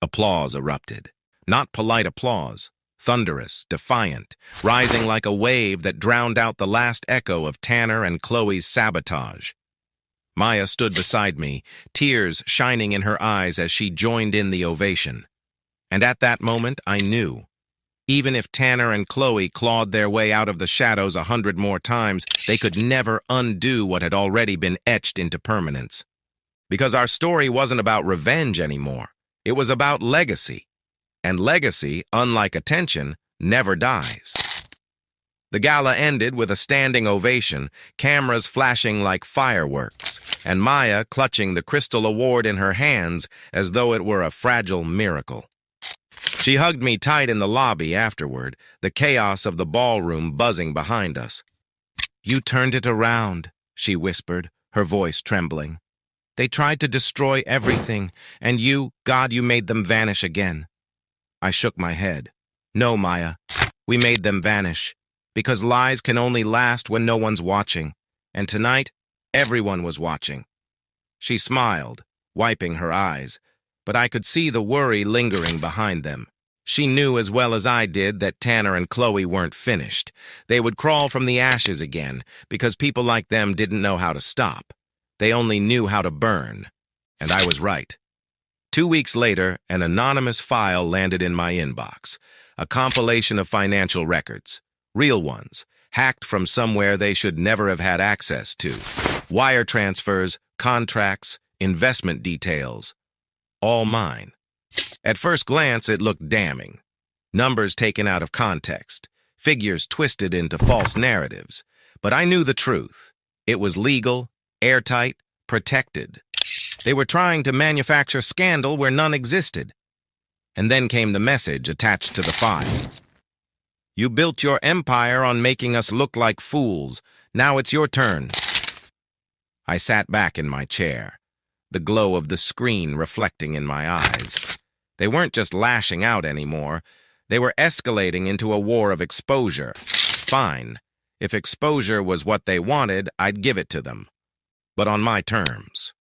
Applause erupted. Not polite applause. Thunderous, defiant, rising like a wave that drowned out the last echo of Tanner and Chloe's sabotage. Maya stood beside me, tears shining in her eyes as she joined in the ovation. And at that moment, I knew. Even if Tanner and Chloe clawed their way out of the shadows 100 more times, they could never undo what had already been etched into permanence. Because our story wasn't about revenge anymore. It was about legacy. And legacy, unlike attention, never dies. The gala ended with a standing ovation, cameras flashing like fireworks, and Maya clutching the crystal award in her hands as though it were a fragile miracle. She hugged me tight in the lobby afterward, the chaos of the ballroom buzzing behind us. "You turned it around," she whispered, her voice trembling. "They tried to destroy everything, and God, you made them vanish again." I shook my head. "No, Maya, we made them vanish, because lies can only last when no one's watching, and tonight, everyone was watching." She smiled, wiping her eyes, but I could see the worry lingering behind them. She knew as well as I did that Tanner and Chloe weren't finished. They would crawl from the ashes again, because people like them didn't know how to stop. They only knew how to burn. And I was right. 2 weeks later, an anonymous file landed in my inbox, a compilation of financial records, real ones, hacked from somewhere they should never have had access to. Wire transfers, contracts, investment details, all mine. At first glance, it looked damning. Numbers taken out of context, figures twisted into false narratives. But I knew the truth. It was legal, airtight, protected. They were trying to manufacture scandal where none existed. And then came the message attached to the file. "You built your empire on making us look like fools. Now it's your turn." I sat back in my chair, the glow of the screen reflecting in my eyes. They weren't just lashing out anymore. They were escalating into a war of exposure. Fine. If exposure was what they wanted, I'd give it to them. But on my terms.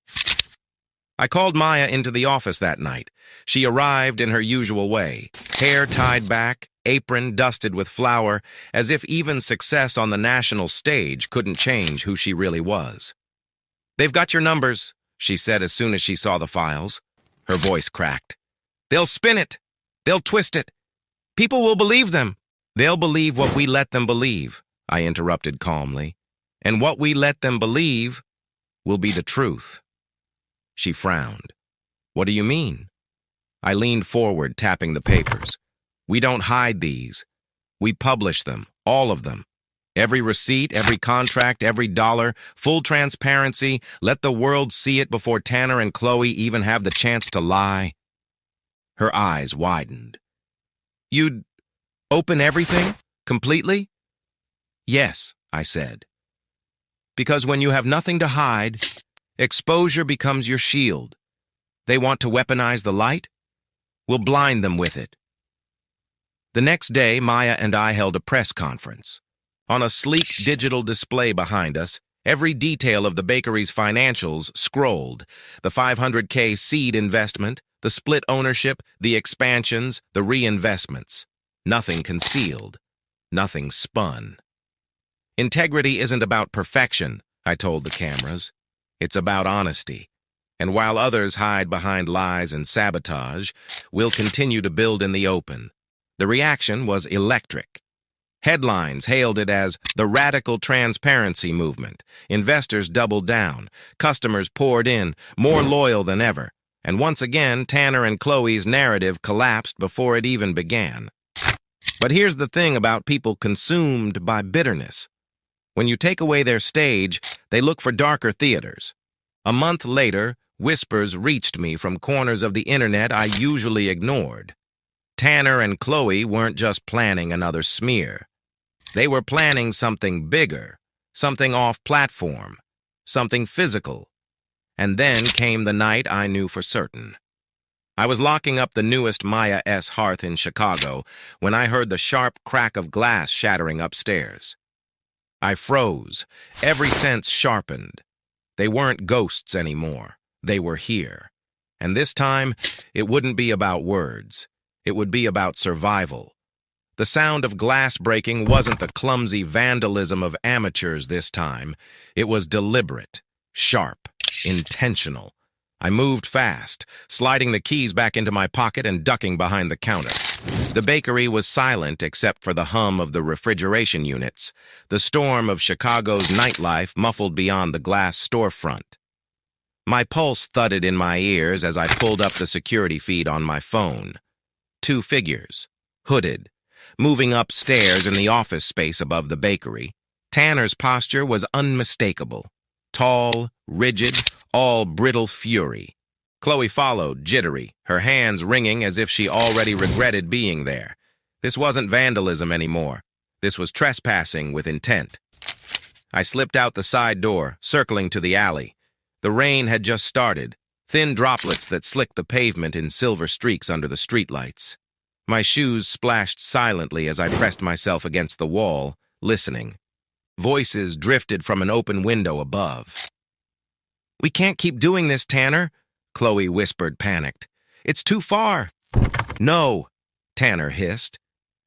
I called Maya into the office that night. She arrived in her usual way, hair tied back, apron dusted with flour, as if even success on the national stage couldn't change who she really was. "They've got your numbers," she said as soon as she saw the files. Her voice cracked. "They'll spin it. They'll twist it. People will believe them." "They'll believe what we let them believe," I interrupted calmly. "And what we let them believe will be the truth." She frowned. "What do you mean?" I leaned forward, tapping the papers. "We don't hide these. We publish them, all of them. Every receipt, every contract, every dollar, full transparency. Let the world see it before Tanner and Chloe even have the chance to lie." Her eyes widened. "You'd open everything? Completely?" "Yes," I said. Because when you have nothing to hide, exposure becomes your shield. They want to weaponize the light? We'll blind them with it. The next day, Maya and I held a press conference. On a sleek digital display behind us, every detail of the bakery's financials scrolled. The $500K seed investment, the split ownership, the expansions, the reinvestments. Nothing concealed. Nothing spun. Integrity isn't about perfection, I told the cameras. It's about honesty. And while others hide behind lies and sabotage, we'll continue to build in the open. The reaction was electric. Headlines hailed it as the radical transparency movement. Investors doubled down. Customers poured in, more loyal than ever. And once again, Tanner and Chloe's narrative collapsed before it even began. But here's the thing about people consumed by bitterness. When you take away their stage, they look for darker theaters. A month later, whispers reached me from corners of the internet I usually ignored. Tanner and Chloe weren't just planning another smear. They were planning something bigger, something off-platform, something physical. And then came the night I knew for certain. I was locking up the newest Maya S. hearth in Chicago when I heard the sharp crack of glass shattering upstairs. I froze, every sense sharpened. They weren't ghosts anymore. They were here. And this time, it wouldn't be about words. It would be about survival. The sound of glass breaking wasn't the clumsy vandalism of amateurs this time. It was deliberate, sharp, intentional. I moved fast, sliding the keys back into my pocket and ducking behind the counter. The bakery was silent except for the hum of the refrigeration units, the storm of Chicago's nightlife muffled beyond the glass storefront. My pulse thudded in my ears as I pulled up the security feed on my phone. 2 figures, hooded, moving upstairs in the office space above the bakery. Tanner's posture was unmistakable. Tall, rigid, all brittle fury. Chloe followed, jittery, her hands ringing as if she already regretted being there. This wasn't vandalism anymore. This was trespassing with intent. I slipped out the side door, circling to the alley. The rain had just started, thin droplets that slicked the pavement in silver streaks under the streetlights. My shoes splashed silently as I pressed myself against the wall, listening. Voices drifted from an open window above. "We can't keep doing this, Tanner," Chloe whispered, panicked. "It's too far." "No," Tanner hissed.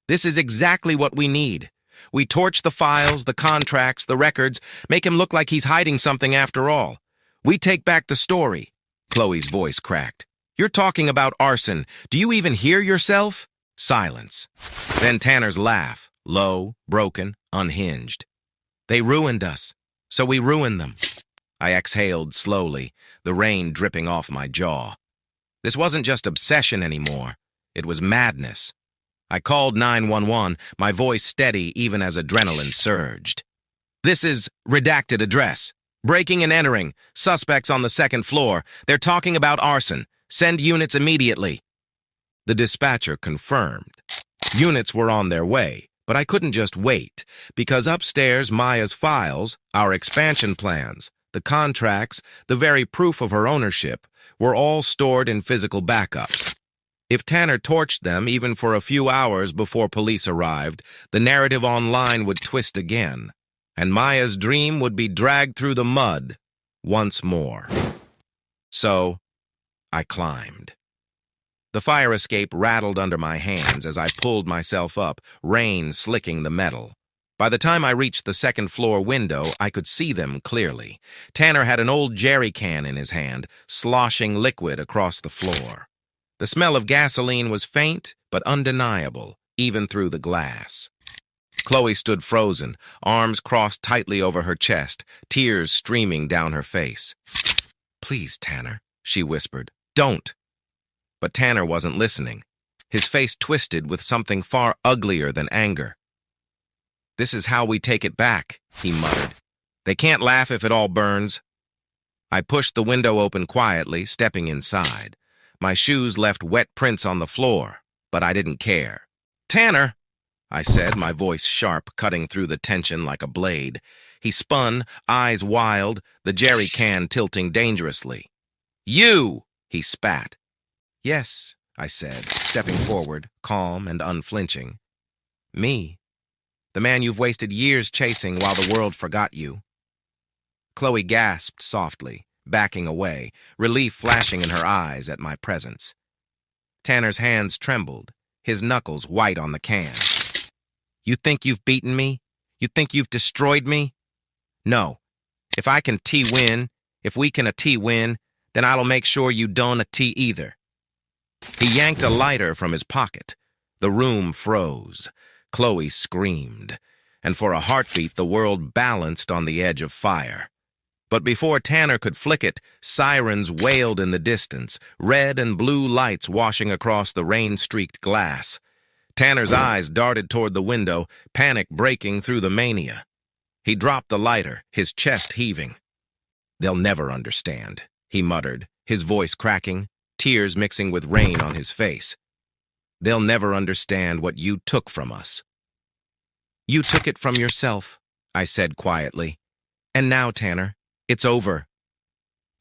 "This is exactly what we need. We torch the files, the contracts, the records, make him look like he's hiding something after all. We take back the story." Chloe's voice cracked. "You're talking about arson. Do you even hear yourself?" Silence. Then Tanner's laugh, low, broken, unhinged. "They ruined us, so we ruin them." I exhaled slowly, the rain dripping off my jaw. This wasn't just obsession anymore. It was madness. I called 911, my voice steady even as adrenaline surged. "This is redacted address. Breaking and entering. Suspects on the 2nd floor. They're talking about arson. Send units immediately." The dispatcher confirmed. Units were on their way, but I couldn't just wait, because upstairs Maya's files, our expansion plans, the contracts, the very proof of her ownership, were all stored in physical backups. If Tanner torched them even for a few hours before police arrived, the narrative online would twist again, and Maya's dream would be dragged through the mud once more. So, I climbed. The fire escape rattled under my hands as I pulled myself up, rain slicking the metal. By the time I reached the 2nd floor window, I could see them clearly. Tanner had an old jerry can in his hand, sloshing liquid across the floor. The smell of gasoline was faint but undeniable, even through the glass. Chloe stood frozen, arms crossed tightly over her chest, tears streaming down her face. "Please, Tanner," she whispered. "Don't." But Tanner wasn't listening. His face twisted with something far uglier than anger. "This is how we take it back," he muttered. "They can't laugh if it all burns." I pushed the window open quietly, stepping inside. My shoes left wet prints on the floor, but I didn't care. "Tanner," I said, my voice sharp, cutting through the tension like a blade. He spun, eyes wild, the jerry can tilting dangerously. "You!" he spat. "Yes," I said, stepping forward, calm and unflinching. "Me. The man you've wasted years chasing while the world forgot you." Chloe gasped softly, backing away, relief flashing in her eyes at my presence. Tanner's hands trembled, his knuckles white on the can. "You think you've beaten me? You think you've destroyed me? No. If I can T-win, if we can a T-win, then I'll make sure you don't a T either." He yanked a lighter from his pocket. The room froze. Chloe screamed, and for a heartbeat the world balanced on the edge of fire. But before Tanner could flick it, sirens wailed in the distance, red and blue lights washing across the rain-streaked glass. Tanner's eyes darted toward the window, panic breaking through the mania. He dropped the lighter, his chest heaving. "They'll never understand," he muttered, his voice cracking, tears mixing with rain on his face. "They'll never understand what you took from us." "You took it from yourself," I said quietly. "And now, Tanner, it's over."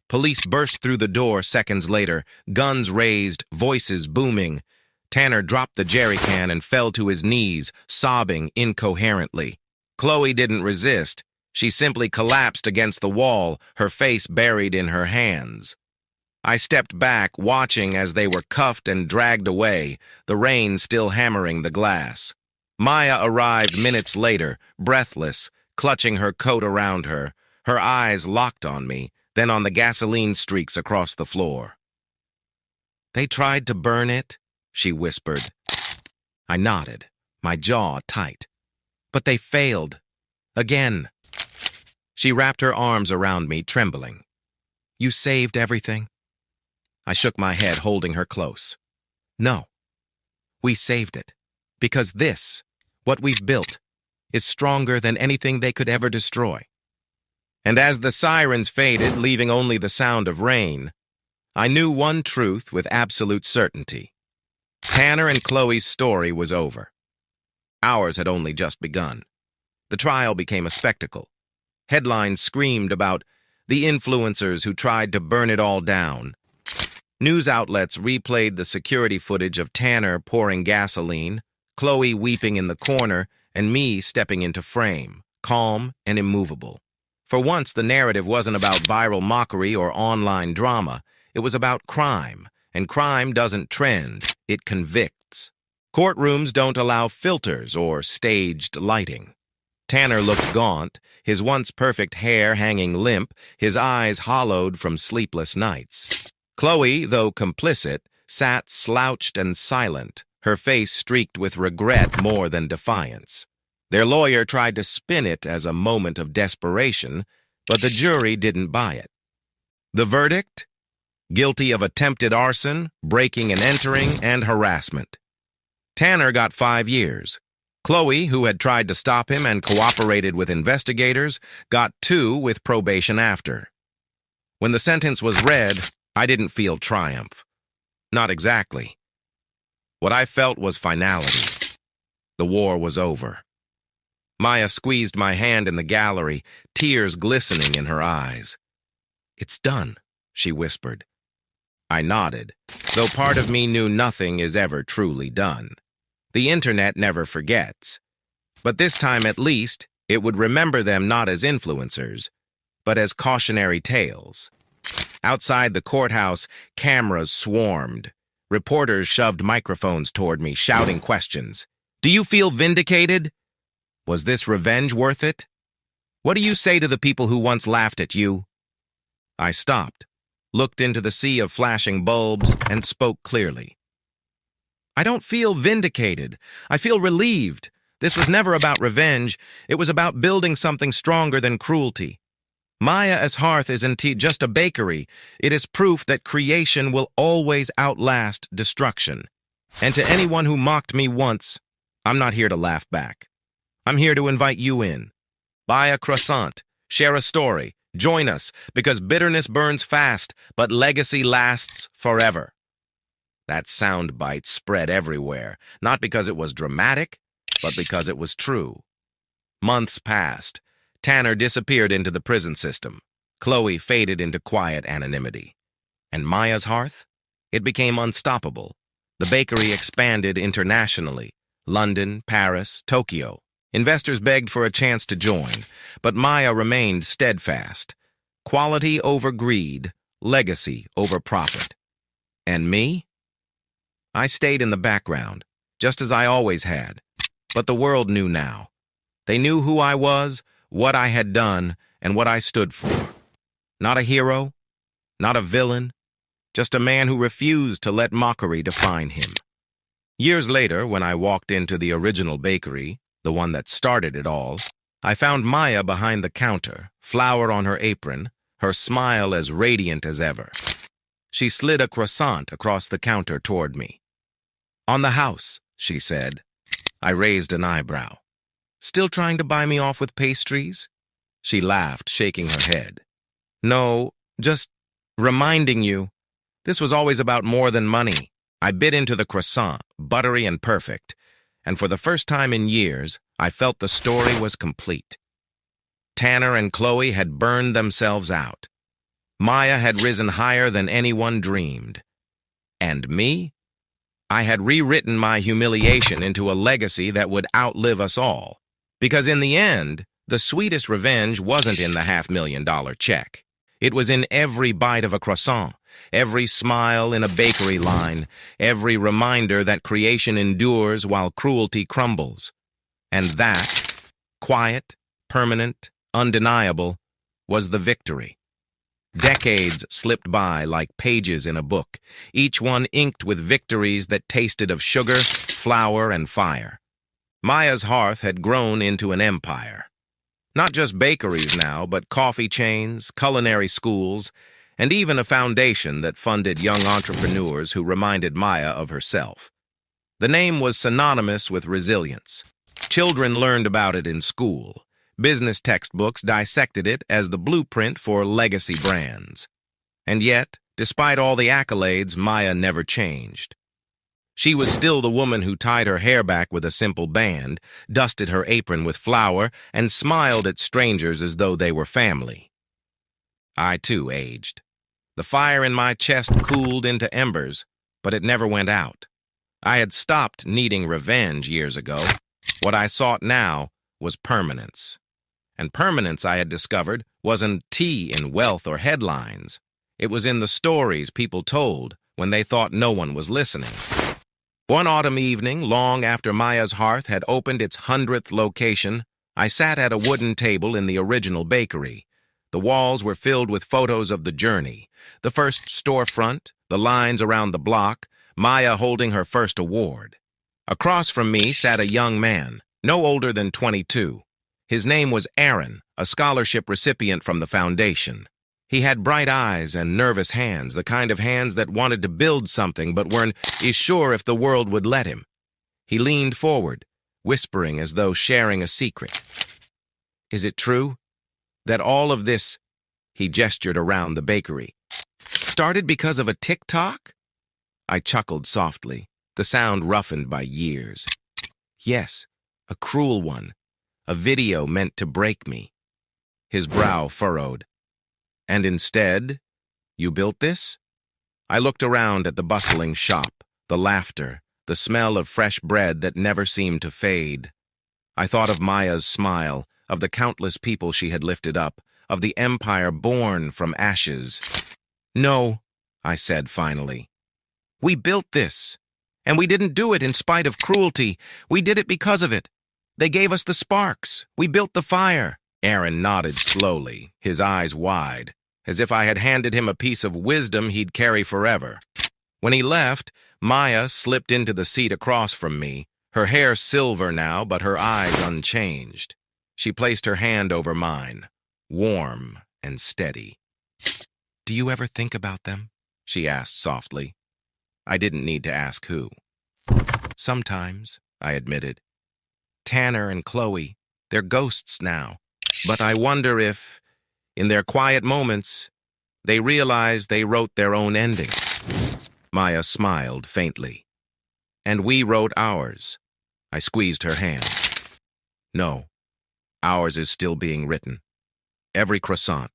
Police burst through the door seconds later, guns raised, voices booming. Tanner dropped the jerry can and fell to his knees, sobbing incoherently. Chloe didn't resist. She simply collapsed against the wall, her face buried in her hands. I stepped back, watching as they were cuffed and dragged away, the rain still hammering the glass. Maya arrived minutes later, breathless, clutching her coat around her, her eyes locked on me, then on the gasoline streaks across the floor. "They tried to burn it," she whispered. I nodded, my jaw tight. "But they failed. Again." She wrapped her arms around me, trembling. "You saved everything?" I shook my head, holding her close. "No. We saved it. Because this, what we've built, is stronger than anything they could ever destroy." And as the sirens faded, leaving only the sound of rain, I knew one truth with absolute certainty. Tanner and Chloe's story was over. Ours had only just begun. The trial became a spectacle. Headlines screamed about the influencers who tried to burn it all down. News outlets replayed the security footage of Tanner pouring gasoline, Chloe weeping in the corner, and me stepping into frame, calm and immovable. For once, the narrative wasn't about viral mockery or online drama. It was about crime, and crime doesn't trend, it convicts. Courtrooms don't allow filters or staged lighting. Tanner looked gaunt, his once perfect hair hanging limp, his eyes hollowed from sleepless nights. Chloe, though complicit, sat slouched and silent, her face streaked with regret more than defiance. Their lawyer tried to spin it as a moment of desperation, but the jury didn't buy it. The verdict? Guilty of attempted arson, breaking and entering, and harassment. Tanner got 5 years. Chloe, who had tried to stop him and cooperated with investigators, got 2 with probation after. When the sentence was read, I didn't feel triumph. Not exactly. What I felt was finality. The war was over. Maya squeezed my hand in the gallery, tears glistening in her eyes. "It's done," she whispered. I nodded, though part of me knew nothing is ever truly done. The internet never forgets. But this time at least, it would remember them not as influencers, but as cautionary tales. Outside the courthouse, cameras swarmed. Reporters shoved microphones toward me, shouting questions. "Do you feel vindicated? Was this revenge worth it? What do you say to the people who once laughed at you?" I stopped, looked into the sea of flashing bulbs, and spoke clearly. "I don't feel vindicated. I feel relieved. This was never about revenge. It was about building something stronger than cruelty. Maya's hearth isn't just a bakery. It is proof that creation will always outlast destruction. And to anyone who mocked me once, I'm not here to laugh back. I'm here to invite you in. Buy a croissant, share a story, join us, because bitterness burns fast, but legacy lasts forever." That soundbite spread everywhere, not because it was dramatic, but because it was true. Months passed. Tanner disappeared into the prison system. Chloe faded into quiet anonymity. And Maya's hearth? It became unstoppable. The bakery expanded internationally. London, Paris, Tokyo. Investors begged for a chance to join, but Maya remained steadfast. Quality over greed, legacy over profit. And me? I stayed in the background, just as I always had. But the world knew now. They knew who I was, what I had done, and what I stood for. Not a hero, not a villain, just a man who refused to let mockery define him. Years later, when I walked into the original bakery, the one that started it all, I found Maya behind the counter, flour on her apron, her smile as radiant as ever. She slid a croissant across the counter toward me. "On the house," she said. I raised an eyebrow. "Still trying to buy me off with pastries?" She laughed, shaking her head. "No, just reminding you. This was always about more than money." I bit into the croissant, buttery and perfect, and for the first time in years, I felt the story was complete. Tanner and Chloe had burned themselves out. Maya had risen higher than anyone dreamed. And me? I had rewritten my humiliation into a legacy that would outlive us all. Because in the end, the sweetest revenge wasn't in the $500,000 check. It was in every bite of a croissant, every smile in a bakery line, every reminder that creation endures while cruelty crumbles. And that, quiet, permanent, undeniable, was the victory. Decades slipped by like pages in a book, each one inked with victories that tasted of sugar, flour, and fire. Maya's hearth had grown into an empire. Not just bakeries now, but coffee chains, culinary schools, and even a foundation that funded young entrepreneurs who reminded Maya of herself. The name was synonymous with resilience. Children learned about it in school. Business textbooks dissected it as the blueprint for legacy brands. And yet, despite all the accolades, Maya never changed. She was still the woman who tied her hair back with a simple band, dusted her apron with flour, and smiled at strangers as though they were family. I, too, aged. The fire in my chest cooled into embers, but it never went out. I had stopped needing revenge years ago. What I sought now was permanence. And permanence, I had discovered, wasn't tea in wealth or headlines. It was in the stories people told when they thought no one was listening. One autumn evening, long after Maya's hearth had opened its 100th location, I sat at a wooden table in the original bakery. The walls were filled with photos of the journey, the first storefront, the lines around the block, Maya holding her first award. Across from me sat a young man, no older than 22. His name was Aaron, a scholarship recipient from the foundation. He had bright eyes and nervous hands, the kind of hands that wanted to build something but weren't sure if the world would let him. He leaned forward, whispering as though sharing a secret. "Is it true that all of this," he gestured around the bakery, "started because of a TikTok?" I chuckled softly, the sound roughened by years. "Yes, a cruel one. A video meant to break me." His brow furrowed. "And instead, you built this?" I looked around at the bustling shop, the laughter, the smell of fresh bread that never seemed to fade. I thought of Maya's smile, of the countless people she had lifted up, of the empire born from ashes. "No," I said finally. "We built this, and we didn't do it in spite of cruelty. We did it because of it. They gave us the sparks. We built the fire." Aaron nodded slowly, his eyes wide, as if I had handed him a piece of wisdom he'd carry forever. When he left, Maya slipped into the seat across from me, her hair silver now, but her eyes unchanged. She placed her hand over mine, warm and steady. "Do you ever think about them?" she asked softly. I didn't need to ask who. "Sometimes," I admitted. "Tanner and Chloe, they're ghosts now. But I wonder if, in their quiet moments, they realize they wrote their own ending." Maya smiled faintly. "And we wrote ours." I squeezed her hand. "No, Ours is still being written. Every croissant,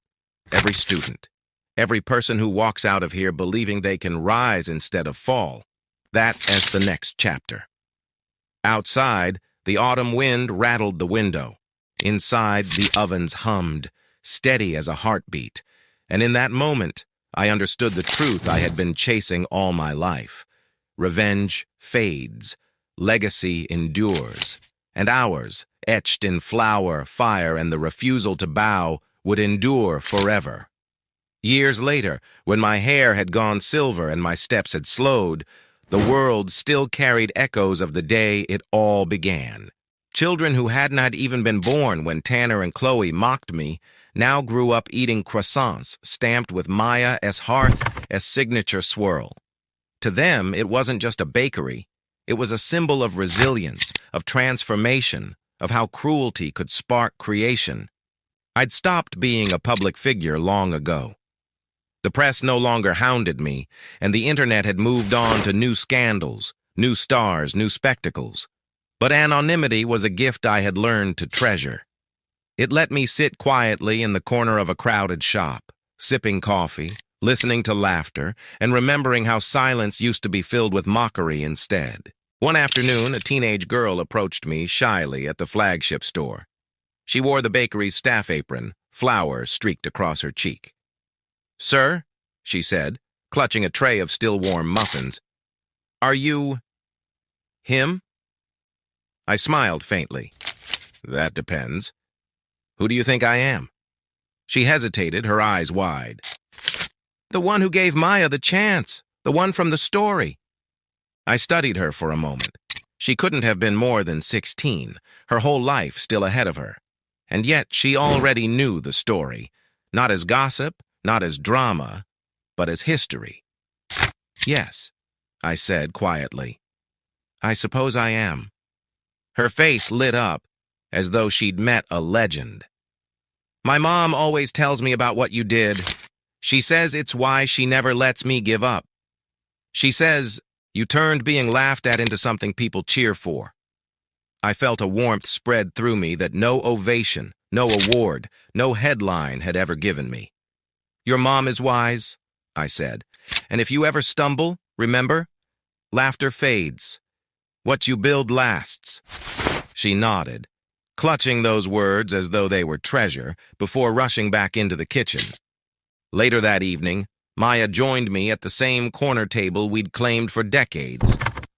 every student, every person who walks out of here believing they can rise instead of fall. That as the next chapter. Outside, the autumn wind rattled the window. Inside, the ovens hummed, steady as a heartbeat. And in that moment, I understood the truth I had been chasing all my life. Revenge fades, legacy endures, and ours, etched in flour, fire, and the refusal to bow, would endure forever. Years later, when my hair had gone silver and my steps had slowed, the world still carried echoes of the day it all began. Children who had not even been born when Tanner and Chloe mocked me now grew up eating croissants stamped with Maya as hearth as signature swirl. To them, it wasn't just a bakery. It was a symbol of resilience, of transformation, of how cruelty could spark creation. I'd stopped being a public figure long ago. The press no longer hounded me, and the internet had moved on to new scandals, new stars, new spectacles. But anonymity was a gift I had learned to treasure. It let me sit quietly in the corner of a crowded shop, sipping coffee, listening to laughter, and remembering how silence used to be filled with mockery instead. One afternoon, a teenage girl approached me shyly at the flagship store. She wore the bakery's staff apron, flour streaked across her cheek. "Sir," she said, clutching a tray of still-warm muffins, "are you him?" I smiled faintly. "That depends. Who do you think I am?" She hesitated, her eyes wide. "The one who gave Maya the chance, the one from the story." I studied her for a moment. She couldn't have been more than 16, her whole life still ahead of her. And yet she already knew the story, not as gossip, not as drama, but as history. "Yes," I said quietly. "I suppose I am." Her face lit up, as though she'd met a legend. "My mom always tells me about what you did. She says it's why she never lets me give up. She says you turned being laughed at into something people cheer for." I felt a warmth spread through me that no ovation, no award, no headline had ever given me. "Your mom is wise," I said, "and if you ever stumble, remember, laughter fades. What you build lasts." She nodded, clutching those words as though they were treasure, before rushing back into the kitchen. Later that evening, Maya joined me at the same corner table we'd claimed for decades.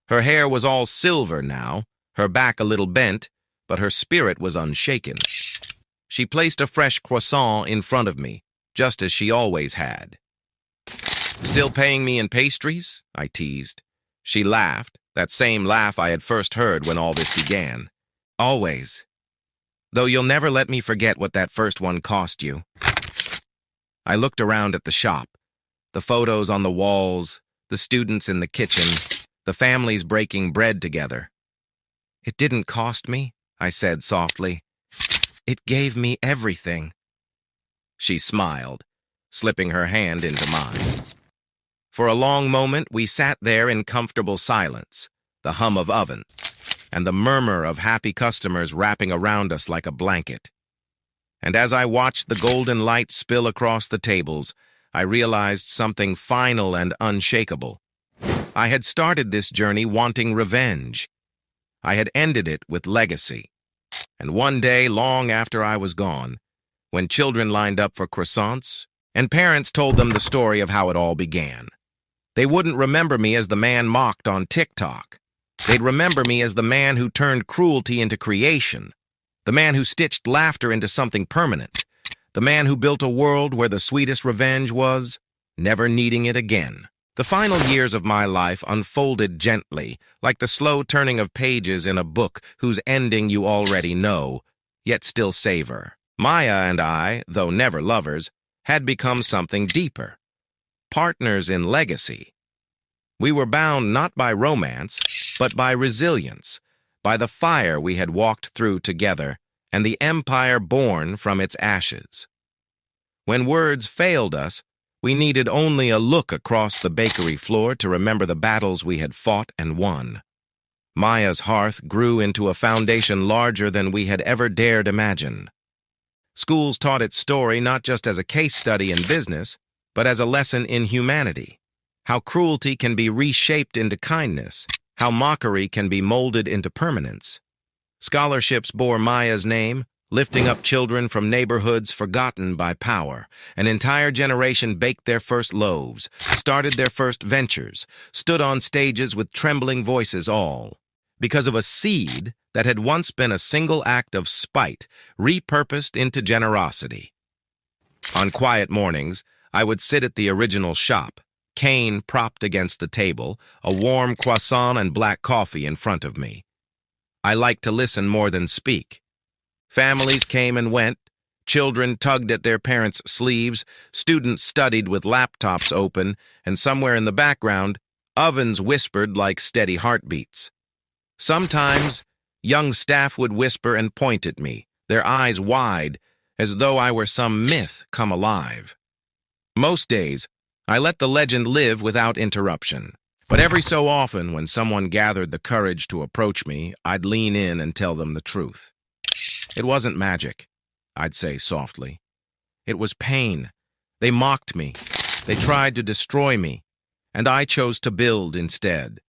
Her hair was all silver now, her back a little bent, but her spirit was unshaken. She placed a fresh croissant in front of me, just as she always had. "Still paying me in pastries?" I teased. She laughed, that same laugh I had first heard when all this began. "Always. Though you'll never let me forget what that first one cost you." I looked around at the shop, the photos on the walls, the students in the kitchen, the families breaking bread together. "It didn't cost me," I said softly. "It gave me everything." She smiled, slipping her hand into mine. For a long moment, we sat there in comfortable silence, the hum of ovens, and the murmur of happy customers wrapping around us like a blanket. And as I watched the golden light spill across the tables, I realized something final and unshakable. I had started this journey wanting revenge. I had ended it with legacy. And one day, long after I was gone, when children lined up for croissants, and parents told them the story of how it all began, they wouldn't remember me as the man mocked on TikTok. They'd remember me as the man who turned cruelty into creation, the man who stitched laughter into something permanent, the man who built a world where the sweetest revenge was never needing it again. The final years of my life unfolded gently, like the slow turning of pages in a book whose ending you already know, yet still savor. Maya and I, though never lovers, had become something deeper. Partners in legacy. We were bound not by romance, but by resilience, by the fire we had walked through together, and the empire born from its ashes. When words failed us, we needed only a look across the bakery floor to remember the battles we had fought and won. Maya's hearth grew into a foundation larger than we had ever dared imagine. Schools taught its story not just as a case study in business, but as a lesson in humanity. How cruelty can be reshaped into kindness, how mockery can be molded into permanence. Scholarships bore Maya's name, lifting up children from neighborhoods forgotten by power. An entire generation baked their first loaves, started their first ventures, stood on stages with trembling voices, all because of a seed that had once been a single act of spite, repurposed into generosity. On quiet mornings, I would sit at the original shop, cane propped against the table, a warm croissant and black coffee in front of me. I liked to listen more than speak. Families came and went, children tugged at their parents' sleeves, students studied with laptops open, and somewhere in the background, ovens whispered like steady heartbeats. Sometimes, young staff would whisper and point at me, their eyes wide, as though I were some myth come alive. Most days, I let the legend live without interruption. But every so often, when someone gathered the courage to approach me, I'd lean in and tell them the truth. It wasn't magic, I'd say softly. It was pain. They mocked me. They tried to destroy me, and I chose to build instead.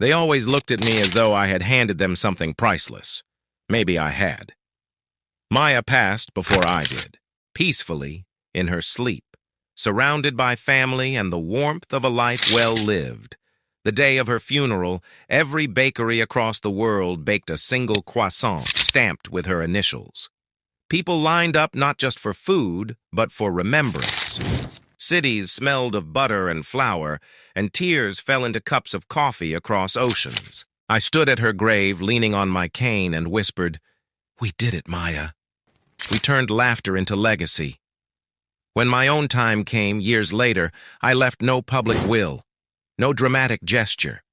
They always looked at me as though I had handed them something priceless. Maybe I had. Maya passed before I did, peacefully, in her sleep, surrounded by family and the warmth of a life well lived. The day of her funeral, every bakery across the world baked a single croissant stamped with her initials. People lined up not just for food, but for remembrance. Cities smelled of butter and flour, and tears fell into cups of coffee across oceans. I stood at her grave, leaning on my cane, and whispered, "We did it, Maya." We turned laughter into legacy. When my own time came, years later, I left no public will, no dramatic gesture.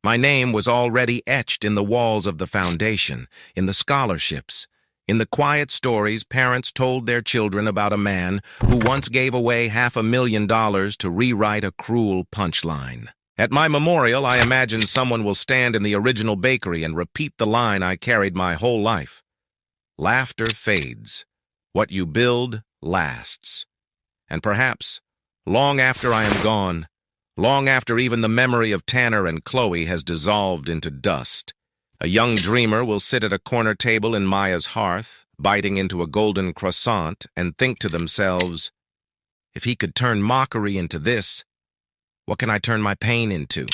My name was already etched in the walls of the foundation, in the scholarships, in the quiet stories parents told their children about a man who once gave away $500,000 to rewrite a cruel punchline. At my memorial, I imagine someone will stand in the original bakery and repeat the line I carried my whole life. Laughter fades. What you build lasts. And perhaps, long after I am gone, long after even the memory of Tanner and Chloe has dissolved into dust, a young dreamer will sit at a corner table in Maya's hearth, biting into a golden croissant, and think to themselves, if he could turn mockery into this, what can I turn my pain into?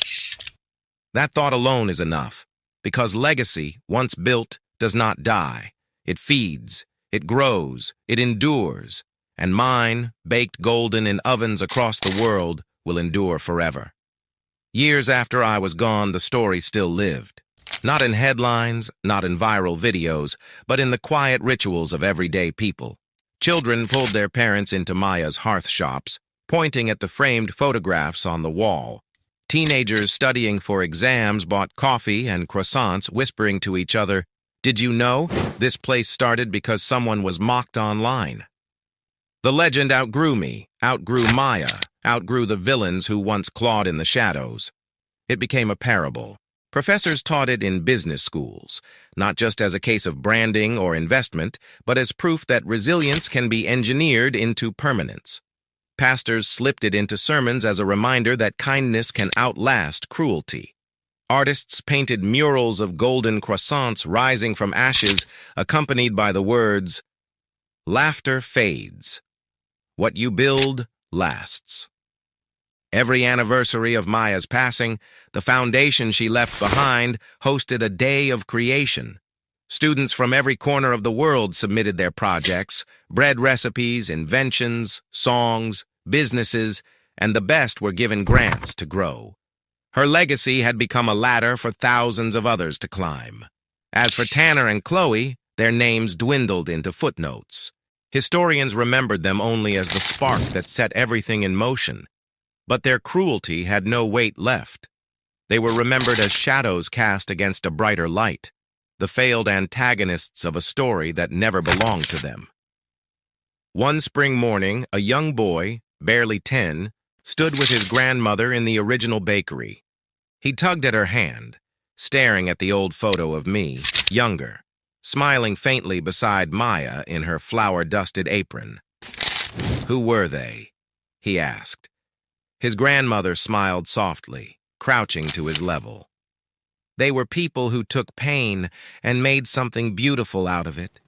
That thought alone is enough, because legacy, once built, does not die. It feeds, it grows, it endures, and mine, baked golden in ovens across the world, will endure forever. Years after I was gone, the story still lived. Not in headlines, not in viral videos, but in the quiet rituals of everyday people. Children pulled their parents into Maya's hearth shops, pointing at the framed photographs on the wall. Teenagers studying for exams bought coffee and croissants, whispering to each other, "Did you know? This place started because someone was mocked online." The legend outgrew me, outgrew Maya, outgrew the villains who once clawed in the shadows. It became a parable. Professors taught it in business schools, not just as a case of branding or investment, but as proof that resilience can be engineered into permanence. Pastors slipped it into sermons as a reminder that kindness can outlast cruelty. Artists painted murals of golden croissants rising from ashes, accompanied by the words, "Laughter fades. What you build lasts." Every anniversary of Maya's passing, the foundation she left behind hosted a day of creation. Students from every corner of the world submitted their projects, bread recipes, inventions, songs, businesses, and the best were given grants to grow. Her legacy had become a ladder for thousands of others to climb. As for Tanner and Chloe, their names dwindled into footnotes. Historians remembered them only as the spark that set everything in motion. But their cruelty had no weight left. They were remembered as shadows cast against a brighter light, the failed antagonists of a story that never belonged to them. One spring morning, a young boy, barely 10, stood with his grandmother in the original bakery. He tugged at her hand, staring at the old photo of me, younger, smiling faintly beside Maya in her flour-dusted apron. "Who were they?" he asked. His grandmother smiled softly, crouching to his level. "They were people who took pain and made something beautiful out of it.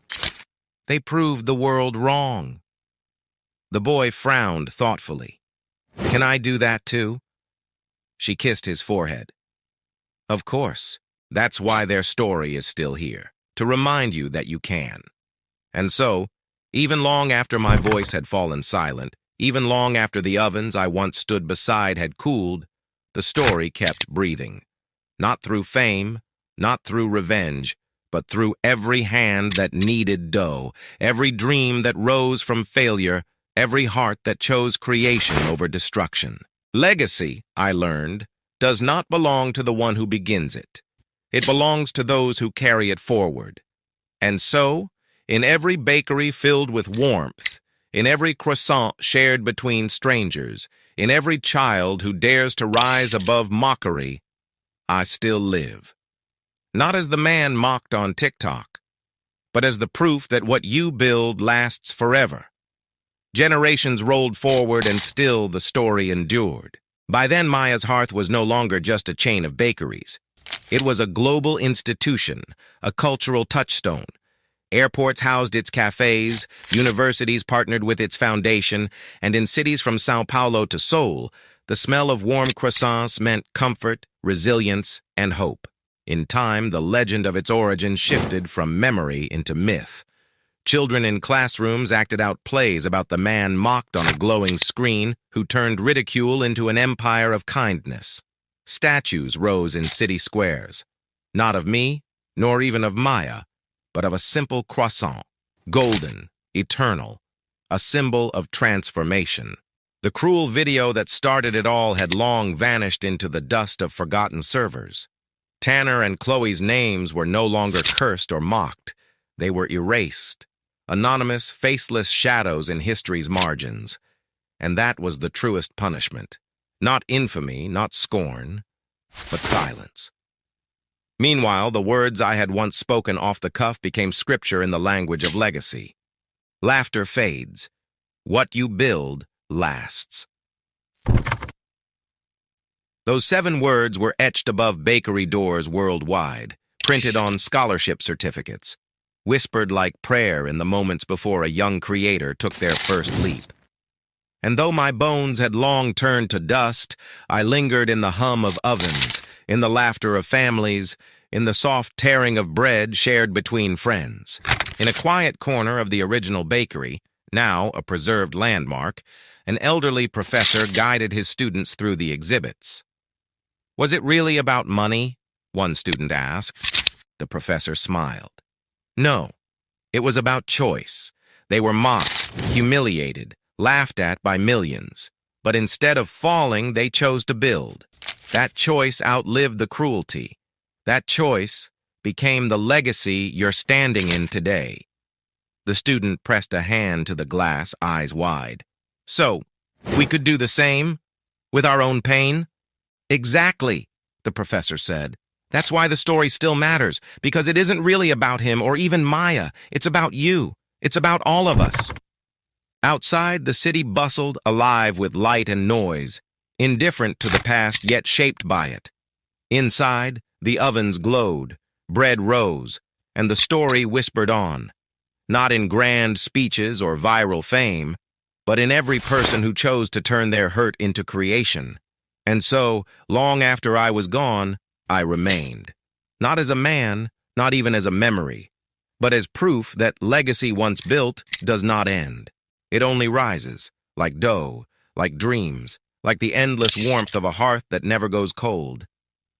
They proved the world wrong." The boy frowned thoughtfully. "Can I do that too?" She kissed his forehead. "Of course. That's why their story is still here, to remind you that you can." And so, even long after my voice had fallen silent, even long after the ovens I once stood beside had cooled, the story kept breathing. Not through fame, not through revenge, but through every hand that kneaded dough, every dream that rose from failure, every heart that chose creation over destruction. Legacy, I learned, does not belong to the one who begins it. It belongs to those who carry it forward. And so, in every bakery filled with warmth, in every croissant shared between strangers, in every child who dares to rise above mockery, I still live. Not as the man mocked on TikTok, but as the proof that what you build lasts forever. Generations rolled forward and still the story endured. By then, Maya's hearth was no longer just a chain of bakeries. It was a global institution, a cultural touchstone. Airports housed its cafes, universities partnered with its foundation, and in cities from Sao Paulo to Seoul, the smell of warm croissants meant comfort, resilience, and hope. In time, the legend of its origin shifted from memory into myth. Children in classrooms acted out plays about the man mocked on a glowing screen who turned ridicule into an empire of kindness. Statues rose in city squares, not of me, nor even of Maya, but of a simple croissant, golden, eternal, a symbol of transformation. The cruel video that started it all had long vanished into the dust of forgotten servers. Tanner and Chloe's names were no longer cursed or mocked. They were erased, anonymous, faceless shadows in history's margins. And that was the truest punishment. Not infamy, not scorn, but silence. Meanwhile, the words I had once spoken off the cuff became scripture in the language of legacy. Laughter fades. What you build lasts. Those 7 words were etched above bakery doors worldwide, printed on scholarship certificates, whispered like prayer in the moments before a young creator took their first leap. And though my bones had long turned to dust, I lingered in the hum of ovens, in the laughter of families, in the soft tearing of bread shared between friends. In a quiet corner of the original bakery, now a preserved landmark, an elderly professor guided his students through the exhibits. "Was it really about money?" one student asked. The professor smiled. "No, it was about choice. They were mocked, humiliated, laughed at by millions. But instead of falling, they chose to build. That choice outlived the cruelty. That choice became the legacy you're standing in today." The student pressed a hand to the glass, eyes wide. "So, we could do the same? With our own pain?" "Exactly," the professor said. "That's why the story still matters, because it isn't really about him or even Maya. It's about you. It's about all of us." Outside, the city bustled, alive with light and noise, indifferent to the past yet shaped by it. Inside, the ovens glowed, bread rose, and the story whispered on. Not in grand speeches or viral fame, but in every person who chose to turn their hurt into creation. And so, long after I was gone, I remained. Not as a man, not even as a memory, but as proof that legacy once built does not end. It only rises, like dough, like dreams, like the endless warmth of a hearth that never goes cold.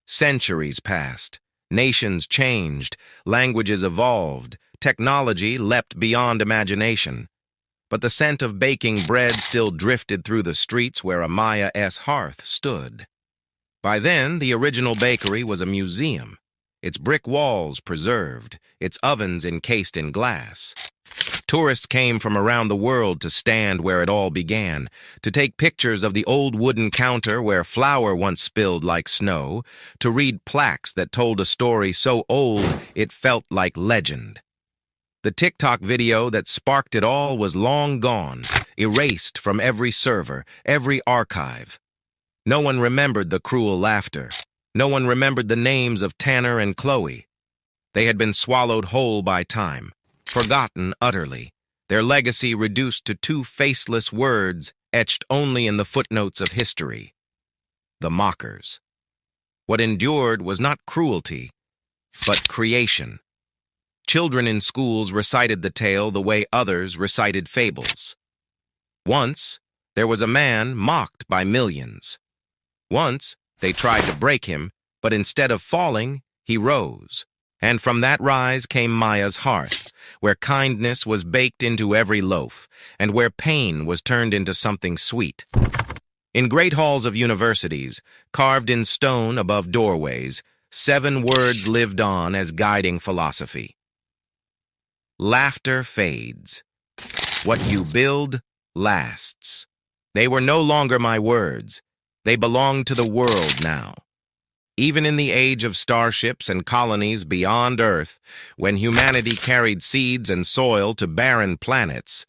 Centuries passed, nations changed, languages evolved, technology leapt beyond imagination. But the scent of baking bread still drifted through the streets where a Maya-esque hearth stood. By then, the original bakery was a museum, its brick walls preserved, its ovens encased in glass. Tourists came from around the world to stand where it all began, to take pictures of the old wooden counter where flour once spilled like snow, to read plaques that told a story so old it felt like legend. The TikTok video that sparked it all was long gone, erased from every server, every archive. No one remembered the cruel laughter. No one remembered the names of Tanner and Chloe. They had been swallowed whole by time, forgotten utterly, their legacy reduced to two faceless words etched only in the footnotes of history. The mockers. What endured was not cruelty, but creation. Children in schools recited the tale the way others recited fables. Once, there was a man mocked by millions. Once, they tried to break him, but instead of falling, he rose. And from that rise came Maya's hearth, where kindness was baked into every loaf, and where pain was turned into something sweet. In great halls of universities, carved in stone above doorways, 7 words lived on as guiding philosophy. Laughter fades. What you build lasts. They were no longer my words. They belonged to the world now. Even in the age of starships and colonies beyond Earth, when humanity carried seeds and soil to barren planets,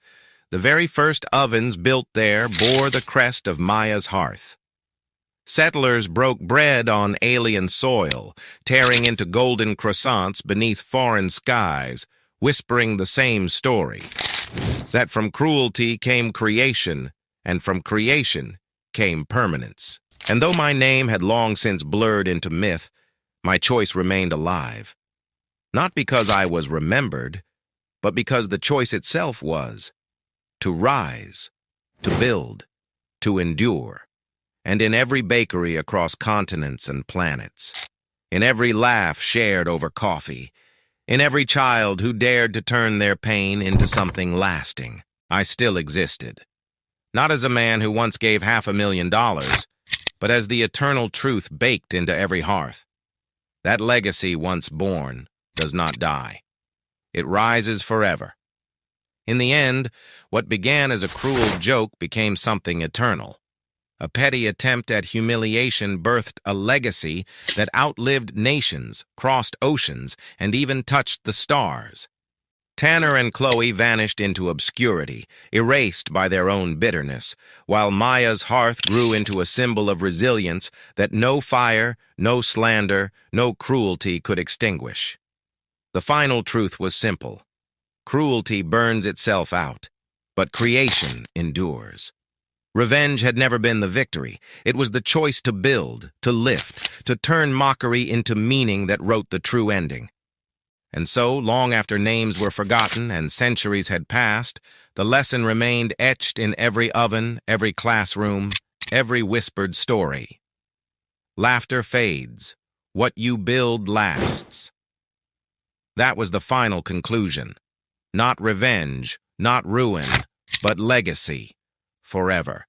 the very first ovens built there bore the crest of Maya's hearth. Settlers broke bread on alien soil, tearing into golden croissants beneath foreign skies, whispering the same story, that from cruelty came creation, and from creation came permanence. And though my name had long since blurred into myth, my choice remained alive. Not because I was remembered, but because the choice itself was to rise, to build, to endure. And in every bakery across continents and planets, in every laugh shared over coffee, in every child who dared to turn their pain into something lasting, I still existed. Not as a man who once gave $500,000, but as the eternal truth baked into every hearth. That legacy once born does not die. It rises forever. In the end, what began as a cruel joke became something eternal. A petty attempt at humiliation birthed a legacy that outlived nations, crossed oceans, and even touched the stars. Tanner and Chloe vanished into obscurity, erased by their own bitterness, while Maya's hearth grew into a symbol of resilience that no fire, no slander, no cruelty could extinguish. The final truth was simple. Cruelty burns itself out, but creation endures. Revenge had never been the victory. It was the choice to build, to lift, to turn mockery into meaning that wrote the true ending. And so, long after names were forgotten and centuries had passed, the lesson remained etched in every oven, every classroom, every whispered story. Laughter fades. What you build lasts. That was the final conclusion. Not revenge, not ruin, but legacy. Forever.